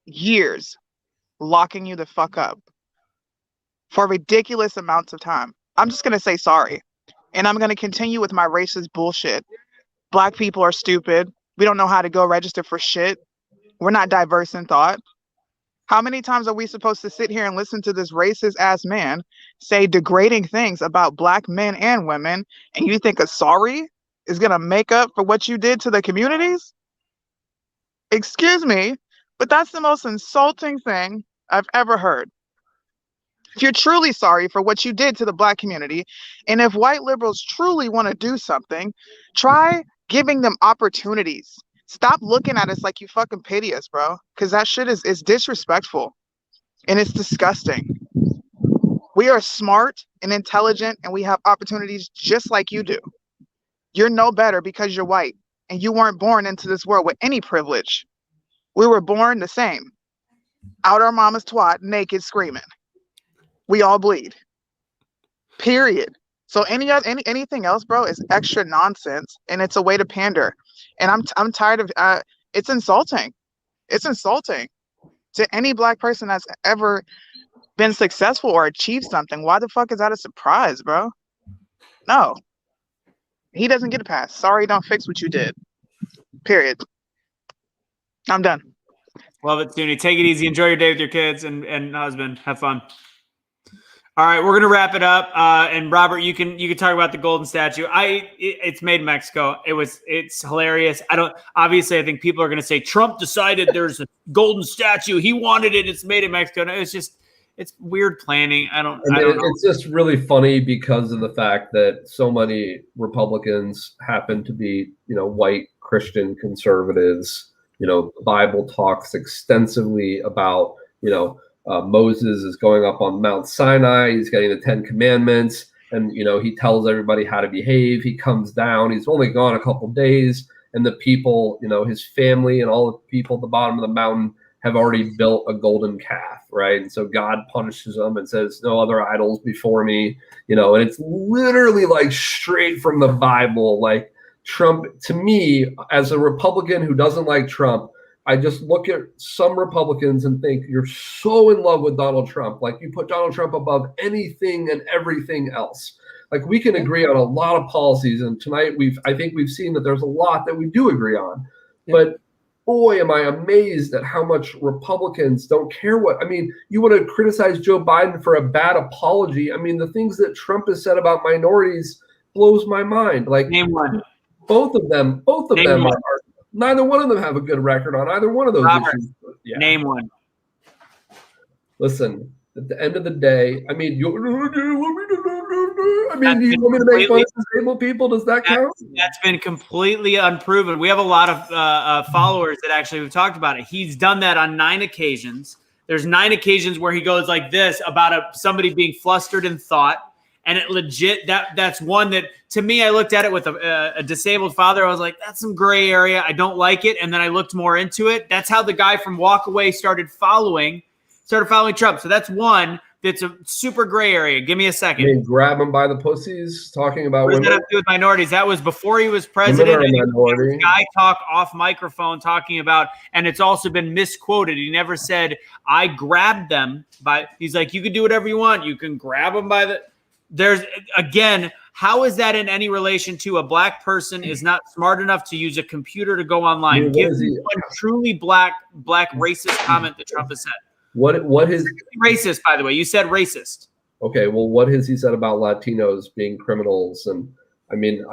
[SPEAKER 5] years locking you the fuck up for ridiculous amounts of time. I'm just gonna say sorry, and I'm gonna continue with my racist bullshit. Black people are stupid. We don't know how to go register for shit. We're not diverse in thought. How many times are we supposed to sit here and listen to this racist ass man say degrading things about black men and women, and you think a sorry is going to make up for what you did to the communities? Excuse me, but that's the most insulting thing I've ever heard. If you're truly sorry for what you did to the black community, and if white liberals truly want to do something, try giving them opportunities. Stop looking at us like you fucking pity us, bro. Because that shit is disrespectful. And it's disgusting. We are smart and intelligent, and we have opportunities just like you do. You're no better because you're white, and you weren't born into this world with any privilege. We were born the same. Out our mama's twat, naked, screaming. We all bleed. Period. So anything else, bro, is extra nonsense, and it's a way to pander. And I'm tired of it's insulting. It's insulting to any black person that's ever been successful or achieved something. Why the fuck is that a surprise, bro? No. He doesn't get a pass. Sorry, don't fix what you did. Period. I'm done.
[SPEAKER 1] Love it, Toonie. Take it easy. Enjoy your day with your kids and husband. Have fun. All right, we're gonna wrap it up. And Robert, you can talk about the golden statue. It's made in Mexico. It's hilarious. I think people are gonna say Trump decided there's a golden statue. He wanted it. It's made in Mexico. No, it's weird planning. I don't know.
[SPEAKER 3] It's just really funny because of the fact that so many Republicans happen to be, white Christian conservatives. The Bible talks extensively about, Moses is going up on Mount Sinai. He's getting the 10 Commandments, and he tells everybody how to behave. He comes down. He's only gone a couple days, and the people, his family and all the people at the bottom of the mountain have already built a golden calf, right? And so God punishes them and says, "No other idols before me," and it's literally like straight from the Bible. Like Trump, to me, as a Republican who doesn't like Trump, I just look at some Republicans and think, you're so in love with Donald Trump. Like, you put Donald Trump above anything and everything else. Like, we can agree on a lot of policies, and tonight I think we've seen that there's a lot that we do agree on. But boy, am I amazed at how much Republicans don't care you want to criticize Joe Biden for a bad apology. The things that Trump has said about minorities blows my mind. Like,
[SPEAKER 1] name one.
[SPEAKER 3] Both of them are. Neither one of them have a good record on either one of those issues. Yeah.
[SPEAKER 1] Name one.
[SPEAKER 3] Listen, at the end of the day, you want me to make fun of disabled people? Does that count?
[SPEAKER 1] That's been completely unproven. We have a lot of followers that actually have talked about it. He's done that on 9 occasions. There's 9 occasions where he goes like this about somebody being flustered in thought. And it legit, that's one that, to me, I looked at it with a disabled father. I was like, that's some gray area. I don't like it. And then I looked more into it. That's how the guy from Walk Away started following Trump. So that's one that's a super gray area. Give me a second.
[SPEAKER 3] Grab him by the pussies, talking about
[SPEAKER 1] women. What does that have to do with minorities? That was before he was president. And guy talk off microphone talking about, and it's also been misquoted. He never said, I grabbed them by, he's like, you can do whatever you want. You can grab them by the... There's, again, how is that in any relation to a black person is not smart enough to use a computer to go online? Give me one truly black racist comment that Trump has said.
[SPEAKER 3] What is
[SPEAKER 1] racist, by the way? You said racist.
[SPEAKER 3] Okay, well, what has he said about Latinos being criminals? And
[SPEAKER 1] didn't.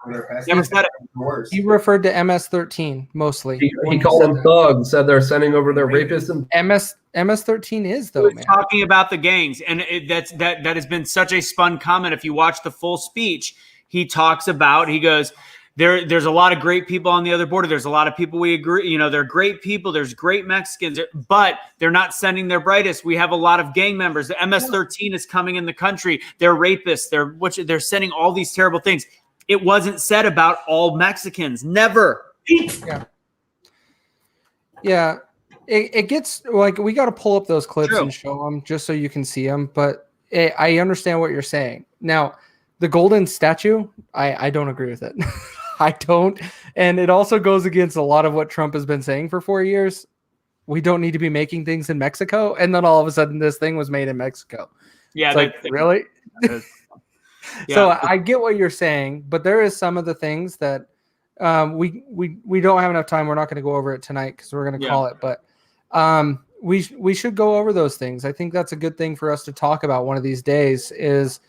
[SPEAKER 1] Never said it.
[SPEAKER 4] He referred to MS-13 mostly.
[SPEAKER 3] He called them thugs. Said they're sending over their rapists. And
[SPEAKER 4] MS-13 is though, man.
[SPEAKER 1] Talking about the gangs, and that has been such a spun comment. If you watch the full speech, he talks about. He goes, There's a lot of great people on the other border. There's a lot of people we agree, they're great people. There's great Mexicans, but they're not sending their brightest. We have a lot of gang members. The MS-13 is coming in the country. They're rapists. They're sending all these terrible things. It wasn't said about all Mexicans. Never.
[SPEAKER 4] Yeah. It gets like, we got to pull up those clips and show them just so you can see them. But I understand what you're saying. Now, the golden statue, I don't agree with it. I don't. And it also goes against a lot of what Trump has been saying for 4 years. We don't need to be making things in Mexico. And then all of a sudden this thing was made in Mexico.
[SPEAKER 1] Yeah.
[SPEAKER 4] Really?
[SPEAKER 1] Yeah.
[SPEAKER 4] So I get what you're saying, but there is some of the things that we don't have enough time. We're not going to go over it tonight because we're going to call it. But we should go over those things. I think that's a good thing for us to talk about one of these days is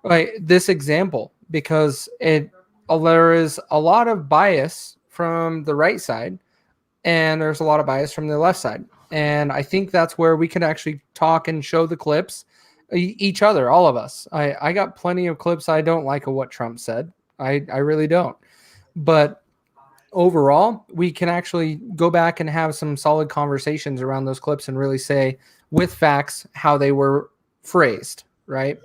[SPEAKER 4] like this example, because there is a lot of bias from the right side and there's a lot of bias from the left side. And I think that's where we can actually talk and show the clips, each other, all of us. I got plenty of clips I don't like of what Trump said. I really don't. But overall, we can actually go back and have some solid conversations around those clips and really say with facts how they were phrased, right?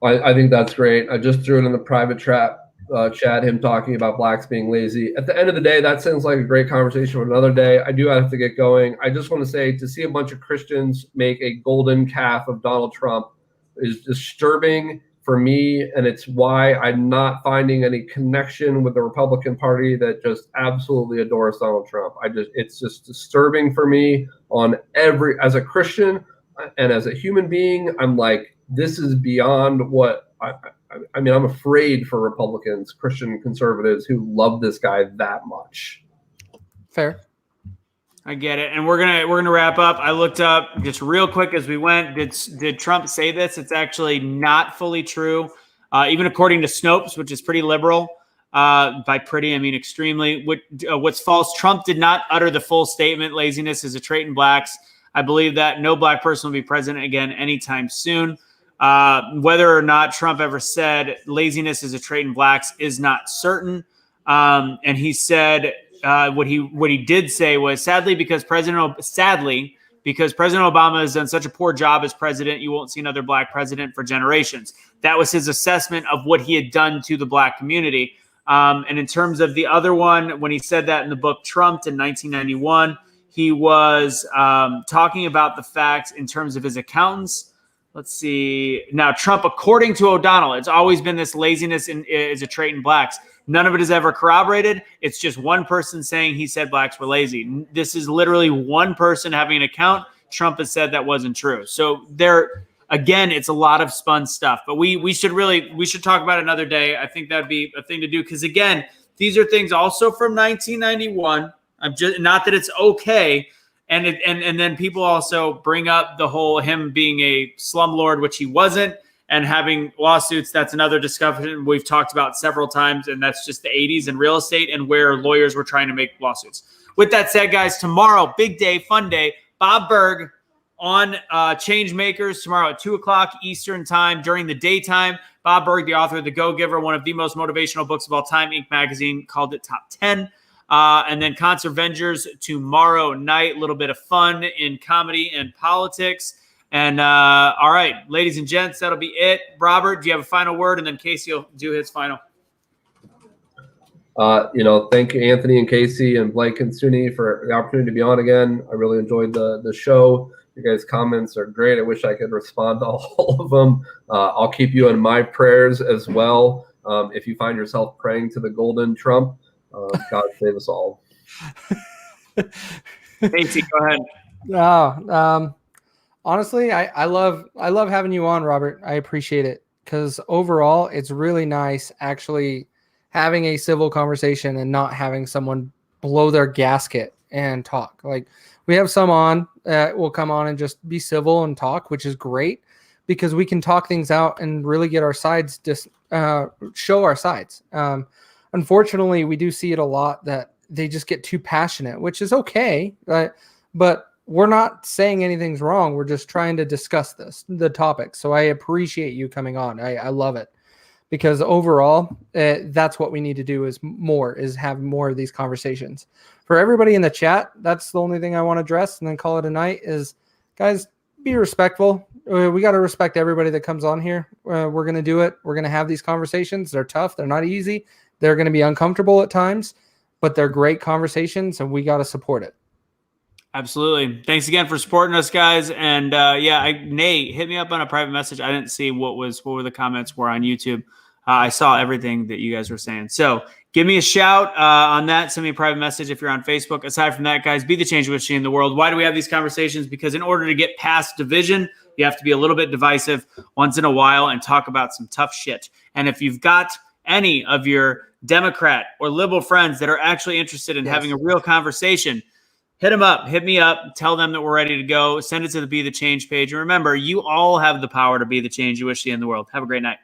[SPEAKER 3] I think that's great. I just threw it in the private chat, him talking about blacks being lazy. At the end of the day, that sounds like a great conversation for another day. I do have to get going. I just want to say, to see a bunch of Christians make a golden calf of Donald Trump is disturbing for me, and it's why I'm not finding any connection with the Republican Party that just absolutely adores Donald Trump. It's just disturbing for me as a Christian and as a human being. I'm like, this is beyond what I mean, I'm afraid for Republicans, Christian conservatives who love this guy that much.
[SPEAKER 4] Fair.
[SPEAKER 1] I get it. And we're gonna wrap up. I looked up just real quick as we went. Did Trump say this? It's actually not fully true. Even according to Snopes, which is pretty liberal. By pretty, I mean extremely. What's false? Trump did not utter the full statement. Laziness is a trait in blacks. I believe that no black person will be president again anytime soon. Whether or not Trump ever said laziness is a trait in blacks is not certain. And he said what he did say was sadly because President Obama has done such a poor job as president, you won't see another black president for generations. That was his assessment of what he had done to the black community. And in terms of the other one, when he said that in the book Trumped in 1991, he was talking about the fact in terms of his accountants. Let's see. Now, Trump, according to O'Donnell, it's always been this laziness is a trait in blacks. None of it is ever corroborated. It's just one person saying he said blacks were lazy. This is literally one person having an account. Trump has said that wasn't true. So again, it's a lot of spun stuff. But we should talk about it another day. I think that'd be a thing to do because, again, these are things also from 1991. I'm just not that it's okay. And then people also bring up the whole him being a slumlord, which he wasn't, and having lawsuits. That's another discussion we've talked about several times, and that's just the 80s and real estate and where lawyers were trying to make lawsuits. With that said, guys, tomorrow, big day, fun day. Bob Berg on Changemakers tomorrow at 2 o'clock Eastern time during the daytime. Bob Berg, the author of The Go-Giver, one of the most motivational books of all time. Inc. magazine called it top 10. And then Concert Vengers tomorrow night. A little bit of fun in comedy and politics. And all right, ladies and gents, that'll be it. Robert, do you have a final word? And then Casey will do his final.
[SPEAKER 3] Thank you, Anthony and Casey and Blake and Suni, for the opportunity to be on again. I really enjoyed the show. You guys' comments are great. I wish I could respond to all of them. I'll keep you in my prayers as well. If you find yourself praying to the golden Trump, God save us all.
[SPEAKER 1] Casey, go ahead.
[SPEAKER 4] Honestly, I love having you on, Robert. I appreciate it because overall, it's really nice actually having a civil conversation and not having someone blow their gasket and talk. Like we have some on will come on and just be civil and talk, which is great because we can talk things out and really get our sides, show our sides. Unfortunately, we do see it a lot that they just get too passionate, which is okay, right? But we're not saying anything's wrong. We're just trying to discuss the topic. So I appreciate you coming on. I love it because overall, that's what we need to do is have more of these conversations. For everybody in the chat, that's the only thing I want to address and then call it a night is, guys, be respectful. We got to respect everybody that comes on here. We're going to do it. We're going to have these conversations. They're tough. They're not easy. They're going to be uncomfortable at times, but they're great conversations and we got to support it.
[SPEAKER 1] Absolutely. Thanks again for supporting us, guys. And Nate, hit me up on a private message. I didn't see what were the comments were on YouTube. I saw everything that you guys were saying. So give me a shout on that. Send me a private message if you're on Facebook. Aside from that, guys, be the change you wish to see in the world. Why do we have these conversations? Because in order to get past division, you have to be a little bit divisive once in a while and talk about some tough shit. And if you've got any of your Democrat or liberal friends that are actually interested in having a real conversation, hit them up, hit me up, tell them that we're ready to go. Send it to the Be the Change page. And remember, you all have the power to be the change you wish to see in the world. Have a great night.